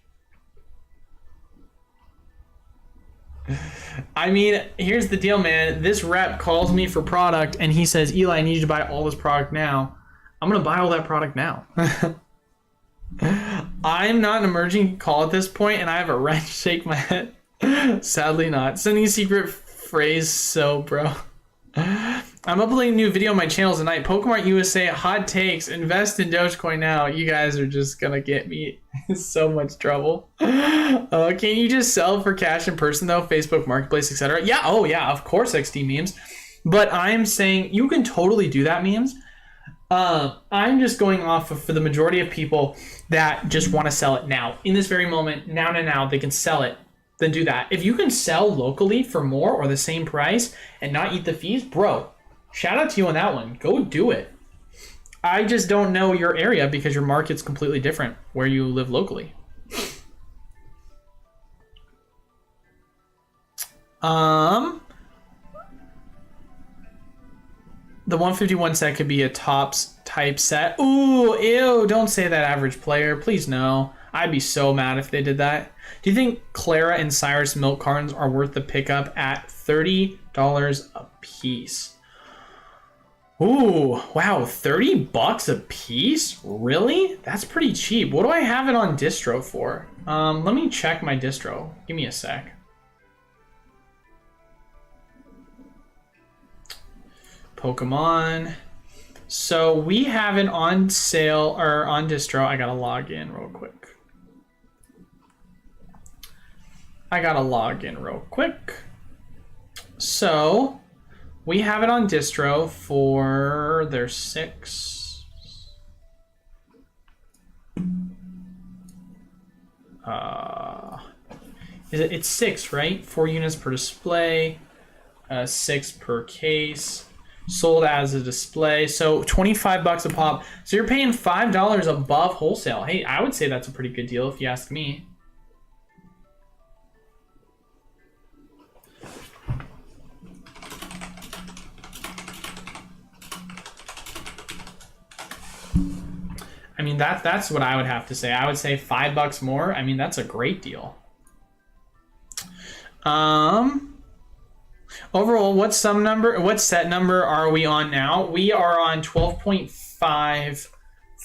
I mean, here's the deal, man. This rep calls me for product and he says, Eli, I need you to buy all this product now. I'm going to buy all that product now. I'm not an emerging call at this point, and I have a wrench shake my head. Sadly not. Sending secret phrase, so bro. I'm uploading a new video on my channel tonight. Pokemon USA hot takes. Invest in Dogecoin now. You guys are just gonna get me in so much trouble. Can you just sell for cash in person though? Facebook Marketplace, etc. Yeah. Oh yeah. Of course, XD memes. But I'm saying you can totally do that, memes. I'm just going off of, for the majority of people that just want to sell it now, in this very moment, now, they can sell it. Then do that. If you can sell locally for more or the same price and not eat the fees, bro, shout out to you on that one. Go do it. I just don't know your area because your market's completely different where you live locally. The 151 set could be a tops type set. Ooh, ew, don't say that, average player. Please no. I'd be so mad if they did that. Do you think Clara and Cyrus milk cartons are worth the pickup at $30 a piece? Ooh, wow, 30 bucks a piece? Really? That's pretty cheap. What do I have it on distro for? Let me check my distro. Give me a sec. Pokemon. So we have it on sale or on distro. I gotta log in real quick. So we have it on distro for their 6. It's 6, right? 4 units per display, 6 per case. Sold as a display, so 25 bucks a pop. So you're paying $5 above wholesale. Hey, I would say that's a pretty good deal if you ask me. I mean, that's what I would have to say. I would say $5 more. I mean, that's a great deal. Overall, what set number are we on now? We are on 12.5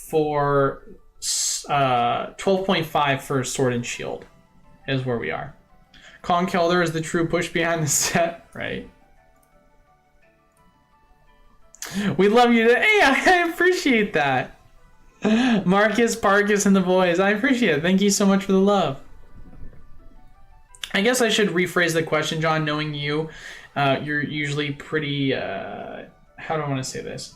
for 12.5 for Sword and Shield is where we are. Conkeldurr is the true push behind the set, right? We love you. Hey, I appreciate that. Marcus, Parkus, and the boys. I appreciate it. Thank you so much for the love. I guess I should rephrase the question, John, knowing you. You're usually pretty, how do I want to say this?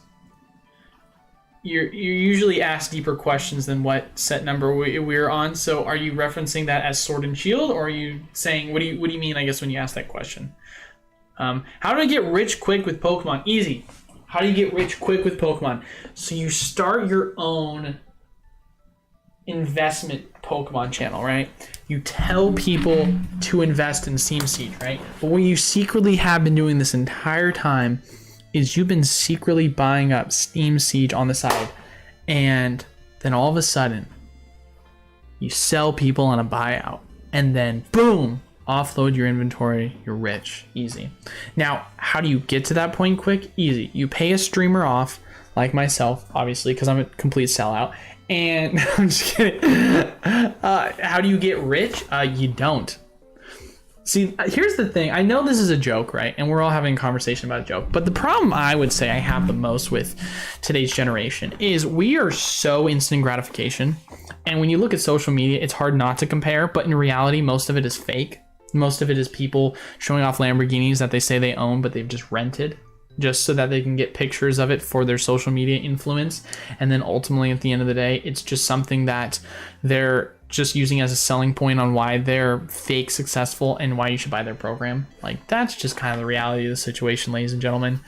You usually ask deeper questions than what set number we're on. So are you referencing that as Sword and Shield, or are you saying, what do you mean, I guess, when you ask that question? How do I get rich quick with Pokemon? Easy. How do you get rich quick with Pokemon? So you start your own investment Pokemon channel, right? You tell people to invest in Steam Siege, right? But what you secretly have been doing this entire time is you've been secretly buying up Steam Siege on the side, and then all of a sudden you sell people on a buyout, and then boom, offload your inventory, you're rich. Easy. Now, how do you get to that point quick? Easy. You pay a streamer off, like myself, obviously, because I'm a complete sellout. And I'm just kidding. How do you get rich? You don't. See, here's the thing. I know this is a joke, right? And we're all having a conversation about a joke. But the problem I would say I have the most with today's generation is we are so instant gratification. And when you look at social media, it's hard not to compare. But in reality, most of it is fake. Most of it is people showing off Lamborghinis that they say they own, but they've just rented, just so that they can get pictures of it for their social media influence. And then ultimately at the end of the day, it's just something that they're just using as a selling point on why they're fake successful and why you should buy their program. Like, that's just kind of the reality of the situation, ladies and gentlemen.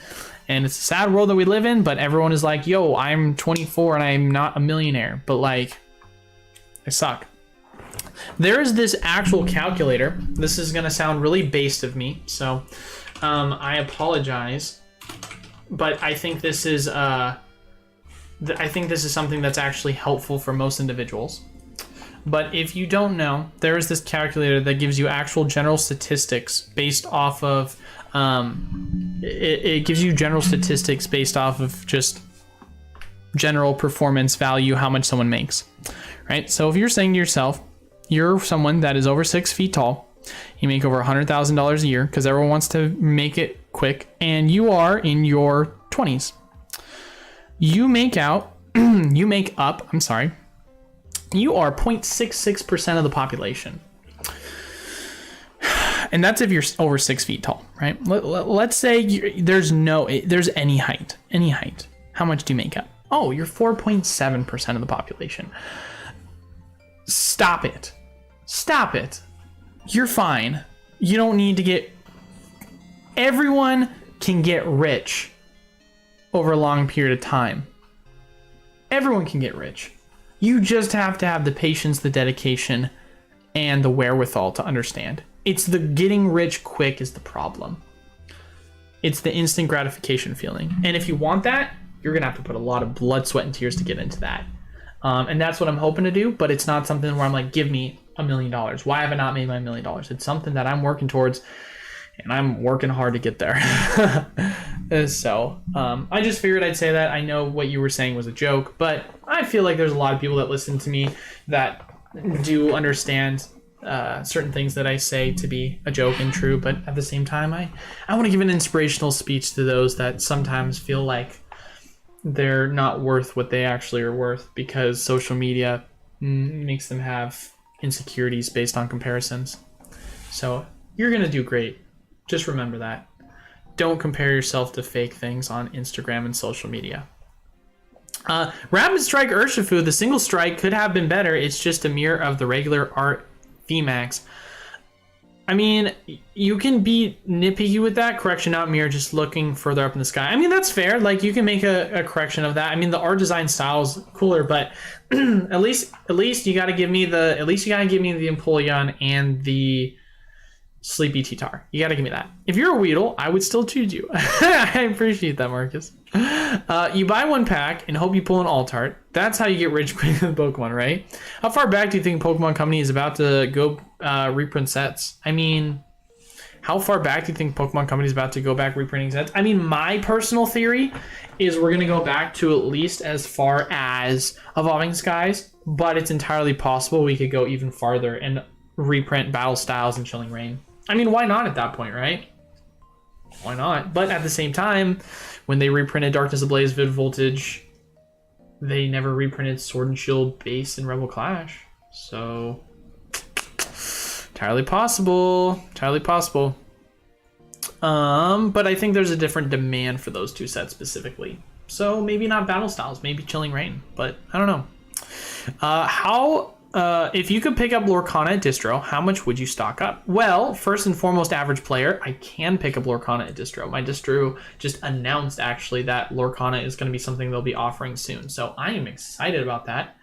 And it's a sad world that we live in, but everyone is like, yo, I'm 24 and I'm not a millionaire, but like, I suck. There is this actual calculator. This is going to sound really based of me, so I apologize. but I think this is something that's actually helpful for most individuals. But if you don't know, there is this calculator that gives you actual general statistics based off of it gives you general statistics based off of just general performance value, how much someone makes, right? So if you're saying to yourself, you're someone that is over 6 feet tall, you make over $100,000 a year because everyone wants to make it quick, and you are in your 20s, you are 0.66% of the population. And that's if you're over 6 feet tall, right? Let's say there's any height. How much do you make up? Oh, you're 4.7% of the population. Stop it. You're fine. You don't need to get... Everyone can get rich over a long period of time. Everyone can get rich. You just have to have the patience, the dedication, and the wherewithal to understand. It's the getting rich quick is the problem. It's the instant gratification feeling. And if you want that, you're going to have to put a lot of blood, sweat, and tears to get into that. And that's what I'm hoping to do, but it's not something where I'm like, give me $1 million. Why have I not made my $1 million? It's something that I'm working towards, and I'm working hard to get there. So I just figured I'd say that. I know what you were saying was a joke, but I feel like there's a lot of people that listen to me that do understand certain things that I say to be a joke and true, but at the same time, I want to give an inspirational speech to those that sometimes feel like they're not worth what they actually are worth because social media makes them have insecurities based on comparisons. So you're going to do great. Just remember that. Don't compare yourself to fake things on Instagram and social media. Rapid Strike Urshifu, the single strike could have been better. It's just a mirror of the regular art VMAX. I mean, you can be nitpicky with that. Correction, not mirror, just looking further up in the sky. I mean, that's fair. Like, you can make a correction of that. I mean, the art design style is cooler, but at least you got to give me the Empoleon and the Sleepy T-Tar. You got to give me that. If you're a Weedle, I would still choose you. I appreciate that, Marcus. You buy one pack and hope you pull an Altart. That's how you get rich quick with Pokemon, right? How far back do you think Pokemon Company is about to go reprint sets? I mean, how far back do you think Pokemon Company is about to go back reprinting sets? I mean, my personal theory is we're going to go back to at least as far as Evolving Skies, but it's entirely possible we could go even farther and reprint Battle Styles and Chilling Reign. I mean, why not at that point, right? Why not? But at the same time, when they reprinted Darkness Ablaze, Vivid Voltage, they never reprinted Sword and Shield Base and Rebel Clash. So, entirely possible. But I think there's a different demand for those two sets specifically. So maybe not Battle Styles, maybe Chilling Reign, but I don't know. If you could pick up Lorcana at distro, how much would you stock up? Well, first and foremost, average player, I can pick up Lorcana at distro. My distro just announced actually that Lorcana is going to be something they'll be offering soon. So I am excited about that.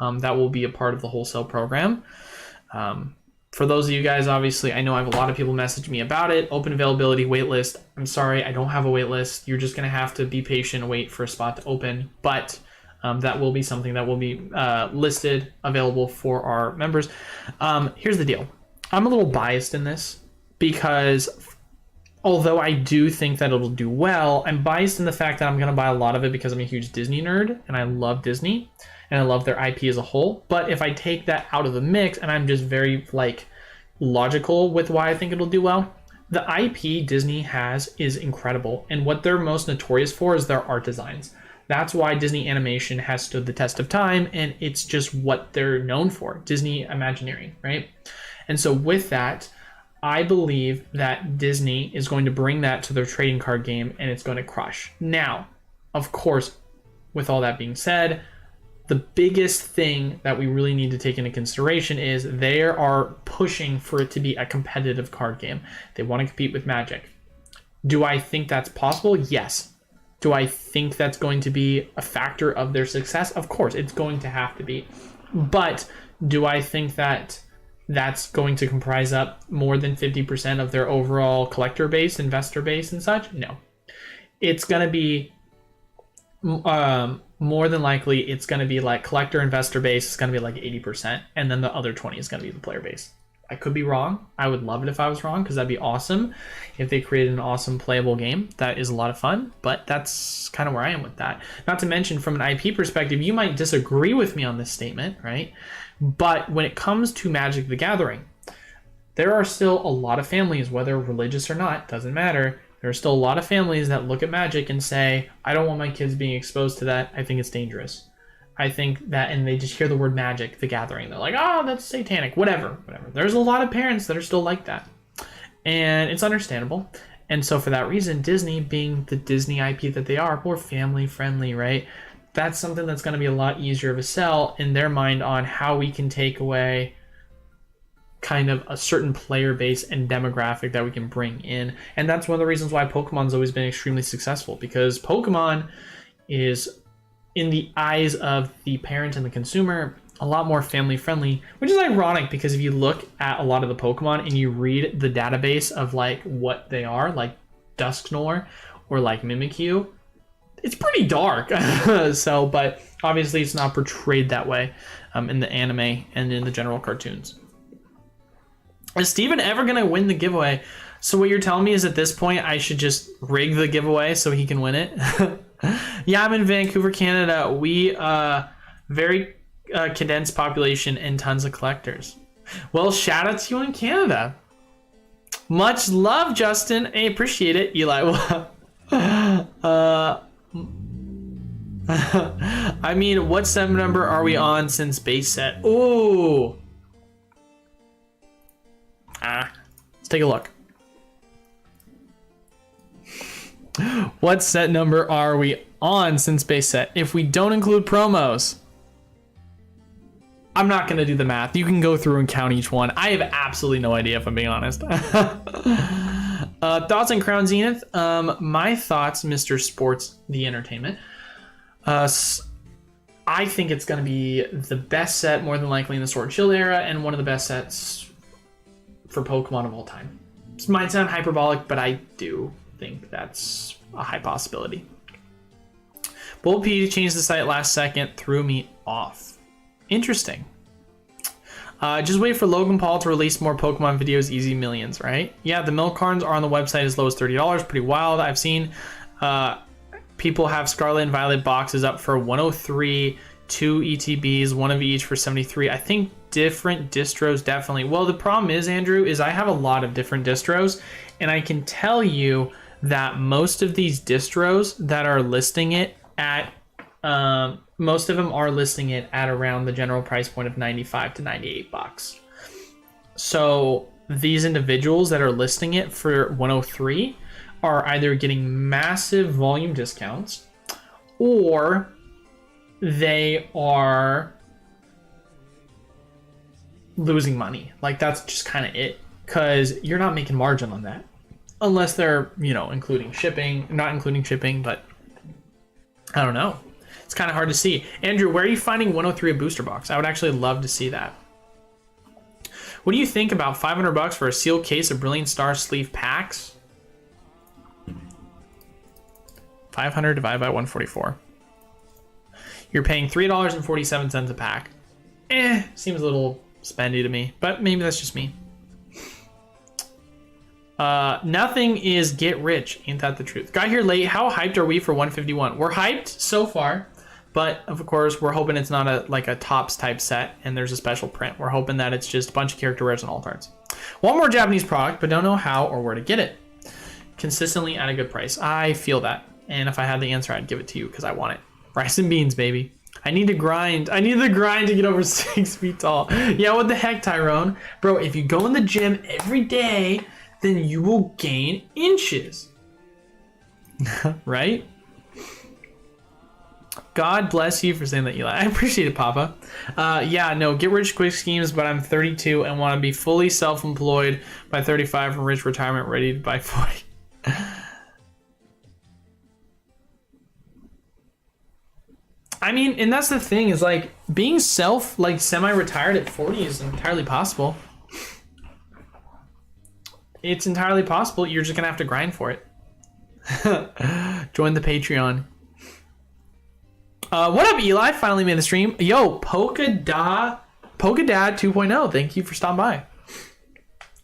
That will be a part of the wholesale program. For those of you guys, obviously, I know I have a lot of people message me about it. Open availability, waitlist. I'm sorry, I don't have a waitlist. You're just going to have to be patient and wait for a spot to open. But that will be something that will be listed, available for our members. Here's the deal. I'm a little biased in this because although I do think that it'll do well, I'm biased in the fact that I'm going to buy a lot of it because I'm a huge Disney nerd and I love Disney and I love their IP as a whole. But if I take that out of the mix and I'm just very logical with why I think it'll do well, the IP Disney has is incredible. And what they're most notorious for is their art designs. That's why Disney animation has stood the test of time, and it's just what they're known for, Disney Imagineering, right? And so with that, I believe that Disney is going to bring that to their trading card game, and it's going to crush. Now, of course, with all that being said, the biggest thing that we really need to take into consideration is they are pushing for it to be a competitive card game. They want to compete with Magic. Do I think that's possible? Yes. Do I think that's going to be a factor of their success? Of course, it's going to have to be. But do I think that that's going to comprise up more than 50% of their overall collector base, investor base, and such? No. it's going to be more than likely it's going to be like collector investor base is going to be like 80%, and then the other 20 is going to be the player base. I could be wrong. I would love it if I was wrong, because that'd be awesome if they created an awesome playable game. That is a lot of fun, but that's kind of where I am with that. Not to mention, from an IP perspective, you might disagree with me on this statement, right? But when it comes to Magic the Gathering, there are still a lot of families, whether religious or not, doesn't matter. There are still a lot of families that look at Magic and say, I don't want my kids being exposed to that. I think it's dangerous. I think that, and they just hear the word Magic the Gathering. They're like, oh, that's satanic, whatever. There's a lot of parents that are still like that. And it's understandable. And so for that reason, Disney, being the Disney IP that they are, more family friendly, right? That's something that's going to be a lot easier of a sell in their mind on how we can take away kind of a certain player base and demographic that we can bring in. And that's one of the reasons why Pokemon's always been extremely successful, because Pokemon is, in the eyes of the parent and the consumer, a lot more family friendly, which is ironic because if you look at a lot of the Pokemon and you read the database of like what they are, like Dusknoir or like Mimikyu, it's pretty dark. So, but obviously it's not portrayed that way in the anime and in the general cartoons. Is Steven ever going to win the giveaway? So what you're telling me is at this point I should just rig the giveaway so he can win it? Yeah, I'm in Vancouver, Canada. We very condensed population and tons of collectors. Well, shout out to you in Canada. Much love, Justin. I appreciate it, Eli. I mean, what set number are we on since base set? Ooh. Let's take a look. What set number are we on since base set? If we don't include promos, I'm not going to do the math. You can go through and count each one. I have absolutely no idea, if I'm being honest. Thoughts on Crown Zenith? My thoughts, Mr. Sports, the Entertainment. I think it's going to be the best set, more than likely, in the Sword and Shield era, and one of the best sets for Pokemon of all time. This might sound hyperbolic, but I do think that's a high possibility. Bold P to change the site last second threw me off. Interesting. Just wait for Logan Paul to release more Pokemon videos, easy millions, right? Yeah, the milk cartons are on the website as low as $30. Pretty wild. I've seen people have Scarlet and Violet boxes up for 103, 2 ETBs, one of each for 73. I think different distros definitely. Well, the problem is, Andrew, is I have a lot of different distros, and I can tell you that most of these distros that are listing it at most of them are listing it at around the general price point of 95 to 98 bucks. So these individuals that are listing it for 103 are either getting massive volume discounts, or they are losing money. Like, that's just kind of it, because you're not making margin on that unless they're, including shipping. Not including shipping, but I don't know. It's kind of hard to see. Andrew, where are you finding 103 a booster box? I would actually love to see that. What do you think about $500 for a sealed case of Brilliant Star sleeve packs? 500 divided by 144. You're paying $3.47 a pack. Seems a little spendy to me, but maybe that's just me. Nothing is get rich. Ain't that the truth? Got here late. How hyped are we for 151? We're hyped so far, but of course we're hoping it's not a tops type set and there's a special print. We're hoping that it's just a bunch of character rares and alt arts. Want more Japanese product, but don't know how or where to get it consistently at a good price. I feel that, and if I had the answer, I'd give it to you because I want it. Rice and beans, baby. I need to grind. I need the grind to get over 6 feet tall. Yeah, what the heck, Tyrone? Bro, if you go in the gym every day, then you will gain inches. Right? God bless you for saying that, Eli. I appreciate it, Papa. Yeah, no, get rich quick schemes, but I'm 32 and want to be fully self-employed by 35 from rich retirement, ready by 40. I mean, and that's the thing, is like being semi-retired at 40 is entirely possible. It's entirely possible. You're just gonna have to grind for it. Join the Patreon. What up, Eli? Finally made the stream. Yo, Polka Dad 2.0. Thank you for stopping by.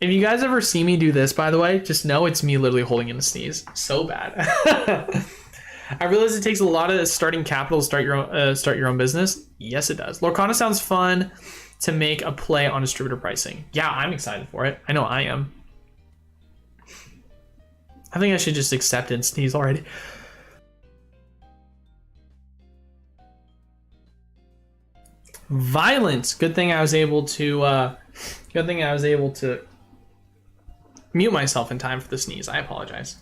If you guys ever see me do this, by the way, just know it's me literally holding in a sneeze. So bad. I realize it takes a lot of starting capital to start your own business. Yes, it does. Lorcana sounds fun to make a play on distributor pricing. Yeah, I'm excited for it. I know I am. I think I should just accept and sneeze already. Violence. Good thing I was able to mute myself in time for the sneeze. I apologize.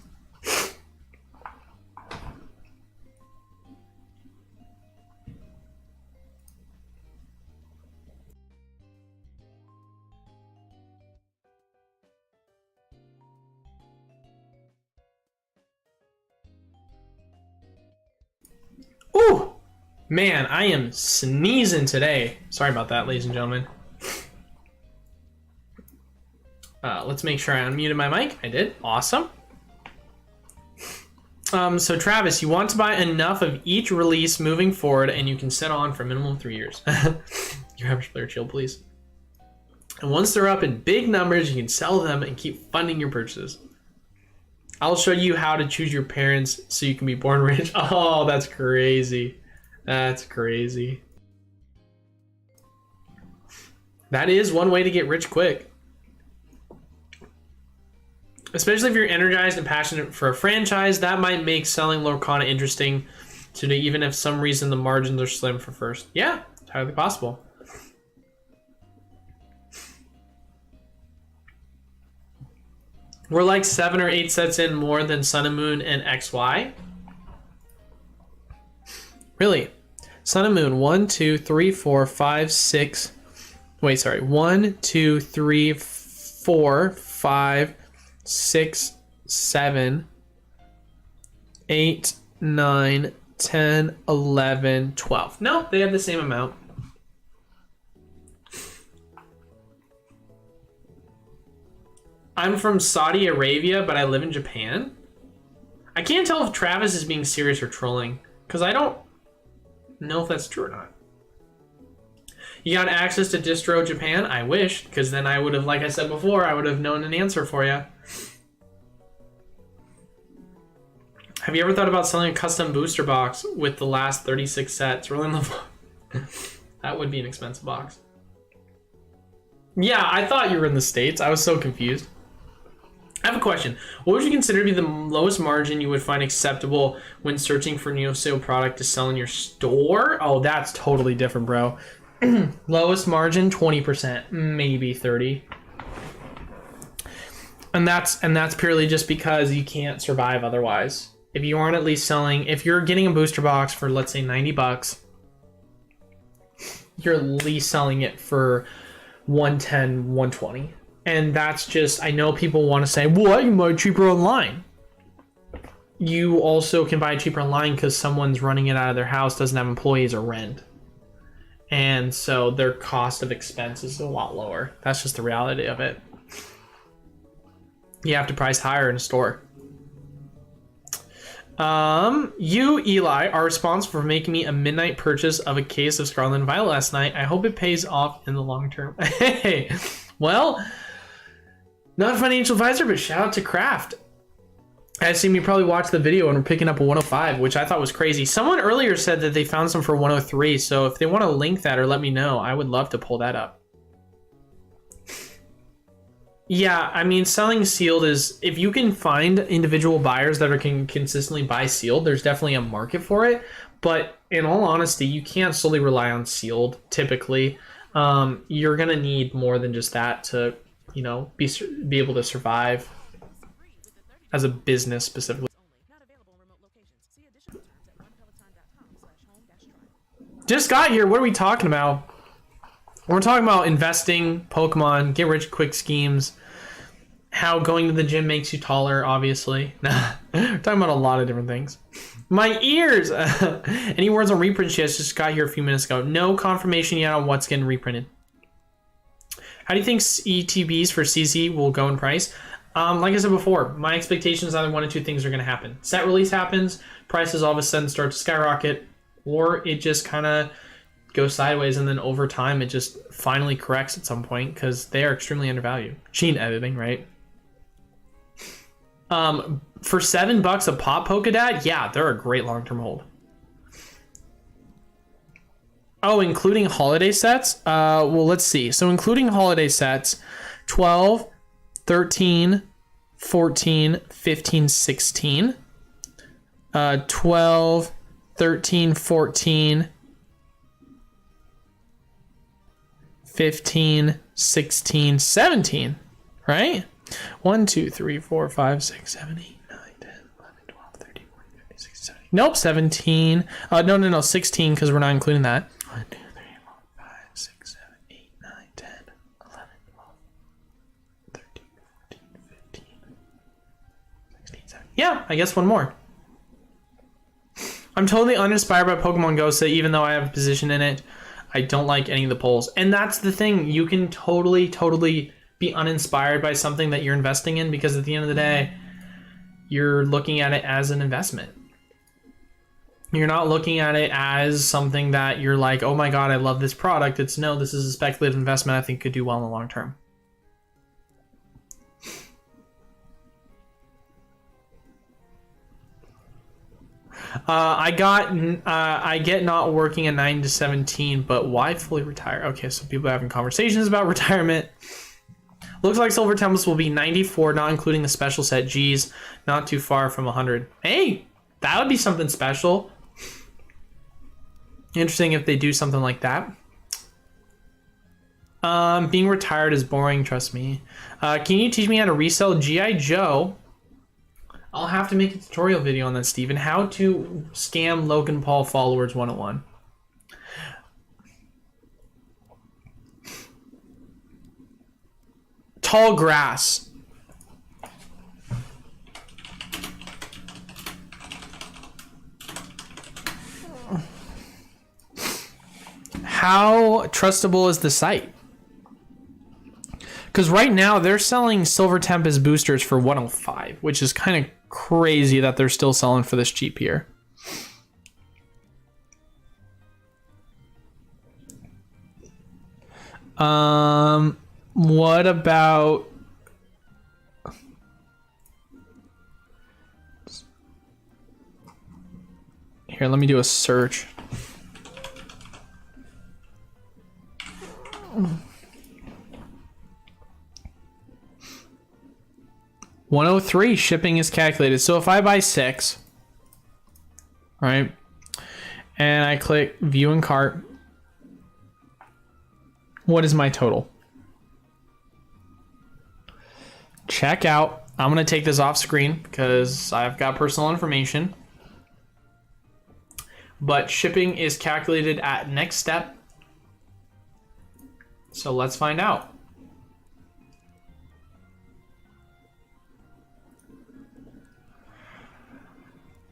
Ooh, man, I am sneezing today. Sorry about that, ladies and gentlemen. Let's make sure I unmuted my mic. I did. Awesome. So Travis, you want to buy enough of each release moving forward, and you can sit on for a minimum of 3 years. Your average player, chill, please. And once they're up in big numbers, you can sell them and keep funding your purchases. I'll show you how to choose your parents so you can be born rich. Oh, that's crazy. That's crazy. That is one way to get rich quick. Especially if you're energized and passionate for a franchise, that might make selling Lorcana interesting to do, even if some reason the margins are slim for first. Yeah, entirely possible. We're like 7 or 8 sets in more than Sun and Moon and XY. Really? Sun and Moon, 1, 2, 3, 4, 5, 6. Wait, sorry. 1, 2, 3, 4, 5, 6, 7, 8, 9, 10, 11, 12. No, they have the same amount. I'm from Saudi Arabia, but I live in Japan. I can't tell if Travis is being serious or trolling, because I don't know if that's true or not. You got access to Distro Japan? I wish, because then I would have, like I said before, I would have known an answer for you. Have you ever thought about selling a custom booster box with the last 36 sets? Rolling the That would be an expensive box. Yeah, I thought you were in the States. I was so confused. I have a question. What would you consider to be the lowest margin you would find acceptable when searching for new sale product to sell in your store? Oh, that's totally different, bro. Lowest margin, 20%, maybe 30%. And that's purely just because you can't survive otherwise. If you aren't at least selling, if you're getting a booster box for, let's say, $90, you're at least selling it for 110, 120. And that's just, I know people want to say, well, you can buy cheaper online. You also can buy cheaper online because someone's running it out of their house, doesn't have employees or rent. And so their cost of expense is a lot lower. That's just the reality of it. You have to price higher in a store. You, Eli, are responsible for making me a midnight purchase of a case of Scarlet and Violet last night. I hope it pays off in the long term. Hey, well, not a financial advisor, but shout out to Kraft. I assume you probably watched the video and we're picking up a 105, which I thought was crazy. Someone earlier said that they found some for 103, so if they want to link that or let me know, I would love to pull that up. Yeah, I mean, selling sealed is, if you can find individual buyers that can consistently buy sealed, there's definitely a market for it. But in all honesty, you can't solely rely on sealed, typically. You're going to need more than just that to, you know, be able to survive as a business specifically. Just got here. What are we talking about? We're talking about investing, Pokemon, get rich quick schemes, how going to the gym makes you taller, obviously. We're talking about a lot of different things. My ears! Any words on reprints yet? Just got here a few minutes ago. No confirmation yet on what's getting reprinted. How do you think ETBs for CZ will go in price? Like I said before, my expectation is either one of two things are going to happen. Set release happens, prices all of a sudden start to skyrocket, or it just kind of goes sideways, and then over time it just finally corrects at some point because they are extremely undervalued. Gene editing, right? For $7 a pop Pokédad, yeah, they're a great long-term hold. Oh, including holiday sets? Well, let's see. So including holiday sets, 12, 13, 14, 15, 16. 12, 13, 14, 15, 16, 17, right? 1, 2, 3, 4, 5, 6, 7, 8, 9, 10, 11, 12, 13, 14, 15, 16, 17. Nope, 17. No, 16 because we're not including that. 1, 2, 3, 4, 5, 6, 7, 8, 9, 10, 11, 12, 13, 14, 15, 16, 17. Yeah, I guess one more. I'm totally uninspired by Pokemon Go, so even though I have a position in it, I don't like any of the polls. And that's the thing. You can totally be uninspired by something that you're investing in because at the end of the day, you're looking at it as an investment. You're not looking at it as something that you're like, oh my God, I love this product. It's no, this is a speculative investment I think could do well in the long term. I get not working a 9 to 17, but why fully retire? Okay, so people are having conversations about retirement. Looks like Silver Tempest will be 94, not including the special set. G's, not too far from 100. Hey, that would be something special. Interesting if they do something like that. Being retired is boring, trust me. Can you teach me how to resell G.I. Joe? I'll have to make a tutorial video on that, Steven. How to scam Logan Paul followers 101. Tall grass. How trustable is the site? Because right now they're selling Silver Tempest boosters for 105, which is kind of crazy that they're still selling for this cheap here. What about... Here, let me do a search. $103 shipping is calculated. So if I buy 6, right, and I click view and cart, what is my total? Check out. I'm going to take this off screen because I've got personal information. But shipping is calculated at next step. So let's find out.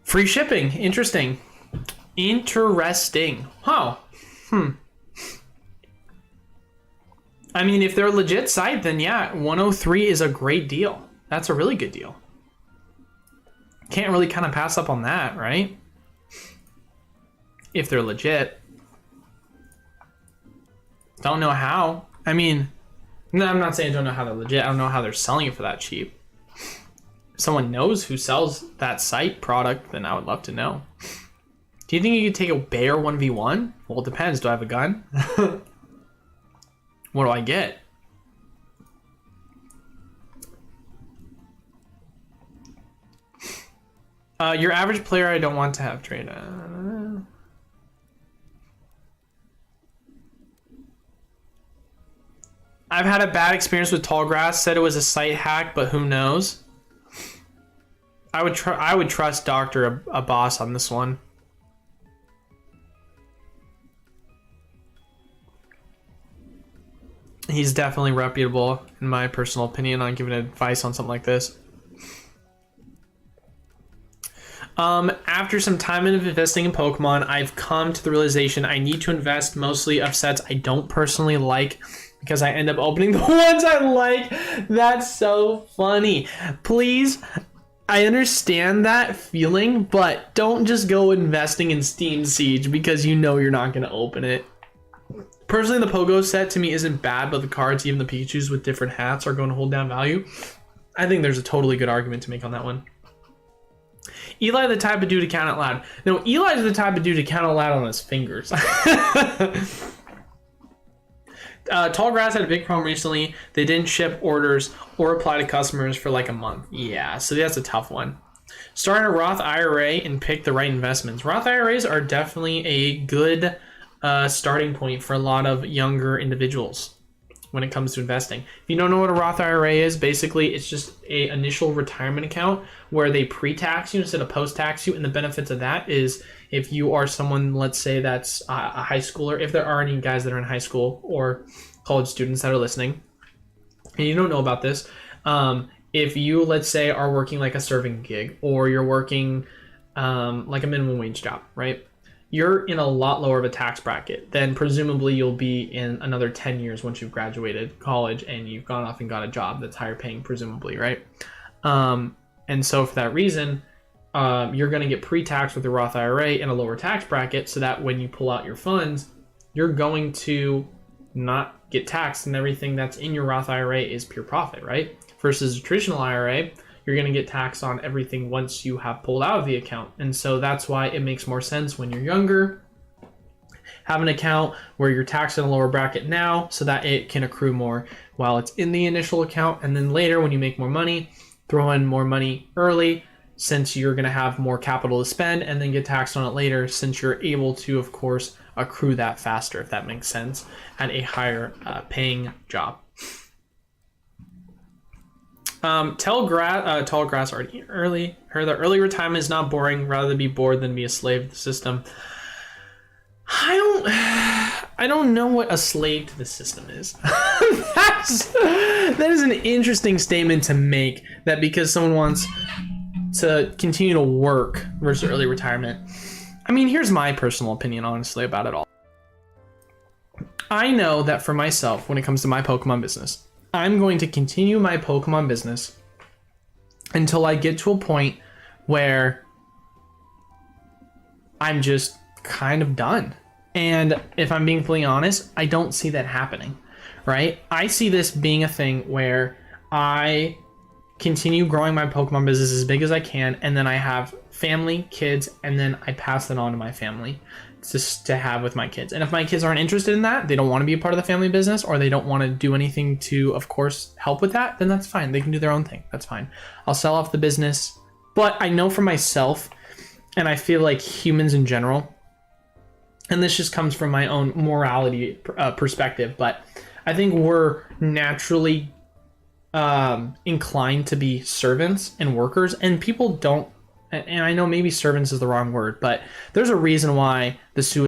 Free shipping. Interesting. Interesting. Huh. I mean, if they're a legit site, then yeah, 103 is a great deal. That's a really good deal. Can't really kind of pass up on that, right? If they're legit. Don't know how. I mean, no, I'm not saying I don't know how they're legit. I don't know how they're selling it for that cheap. If someone knows who sells that site product, then I would love to know. Do you think you could take a bear 1v1? Well, it depends. Do I have a gun? What do I get? Your average player I don't want to have trade. I've had a bad experience with Tallgrass. Said it was a site hack, but who knows? I would trust Dr. Abbas on this one. He's definitely reputable, in my personal opinion, on giving advice on something like this. After some time of investing in Pokemon, I've come to the realization I need to invest mostly of sets I don't personally like because I end up opening the ones I like. That's so funny. Please, I understand that feeling, but don't just go investing in Steam Siege because you know you're not going to open it. Personally, the Pogo set to me isn't bad, but the cards, even the Pikachus with different hats, are going to hold down value. I think there's a totally good argument to make on that one. Eli, the type of dude to count out loud. No, Eli's the type of dude to count out loud on his fingers. Tall Grass had a big problem recently. They didn't ship orders or reply to customers for like a month. Yeah, so that's a tough one. Start a Roth IRA and pick the right investments. Roth IRAs are definitely a good starting point for a lot of younger individuals when it comes to investing. If you don't know what a Roth IRA is, basically it's just a initial retirement account where they pre-tax you instead of post-tax you, and the benefits of that is if you are someone, let's say that's a high schooler, if there are any guys that are in high school or college students that are listening, and you don't know about this, if you, let's say, are working like a serving gig or you're working like a minimum wage job, right? You're in a lot lower of a tax bracket than presumably you'll be in another 10 years once you've graduated college and you've gone off and got a job that's higher paying, presumably, right? And so for that reason, you're going to get pre-taxed with the Roth IRA in a lower tax bracket so that when you pull out your funds, you're going to not get taxed and everything that's in your Roth IRA is pure profit, right? Versus a traditional IRA, you're going to get taxed on everything once you have pulled out of the account. And so that's why it makes more sense when you're younger, have an account where you're taxed in a lower bracket now so that it can accrue more while it's in the initial account. And then later when you make more money, throw in more money early since you're going to have more capital to spend, and then get taxed on it later since you're able to, of course, accrue that faster, if that makes sense, at a higher paying job. Tall Grass already early. Heard that early retirement is not boring. Rather be bored than be a slave to the system. I don't know what a slave to the system is. That is an interesting statement to make, that because someone wants to continue to work versus early retirement. I mean, here's my personal opinion, honestly, about it all. I know that for myself, when it comes to my Pokemon business, I'm going to continue my Pokemon business until I get to a point where I'm just kind of done. And if I'm being fully honest, I don't see that happening, right? I see this being a thing where I continue growing my Pokemon business as big as I can, and then I have family, kids, and then I pass it on to my family just to have with my kids. And if my kids aren't interested in that, they don't want to be a part of the family business, or they don't want to do anything to, of course, help with that, then that's fine. They can do their own thing. That's fine. I'll sell off the business. But I know for myself, and I feel like humans in general, and this just comes from my own morality perspective, but I think we're naturally inclined to be servants and workers, and people don't. And I know maybe servants is the wrong word, but there's a reason why the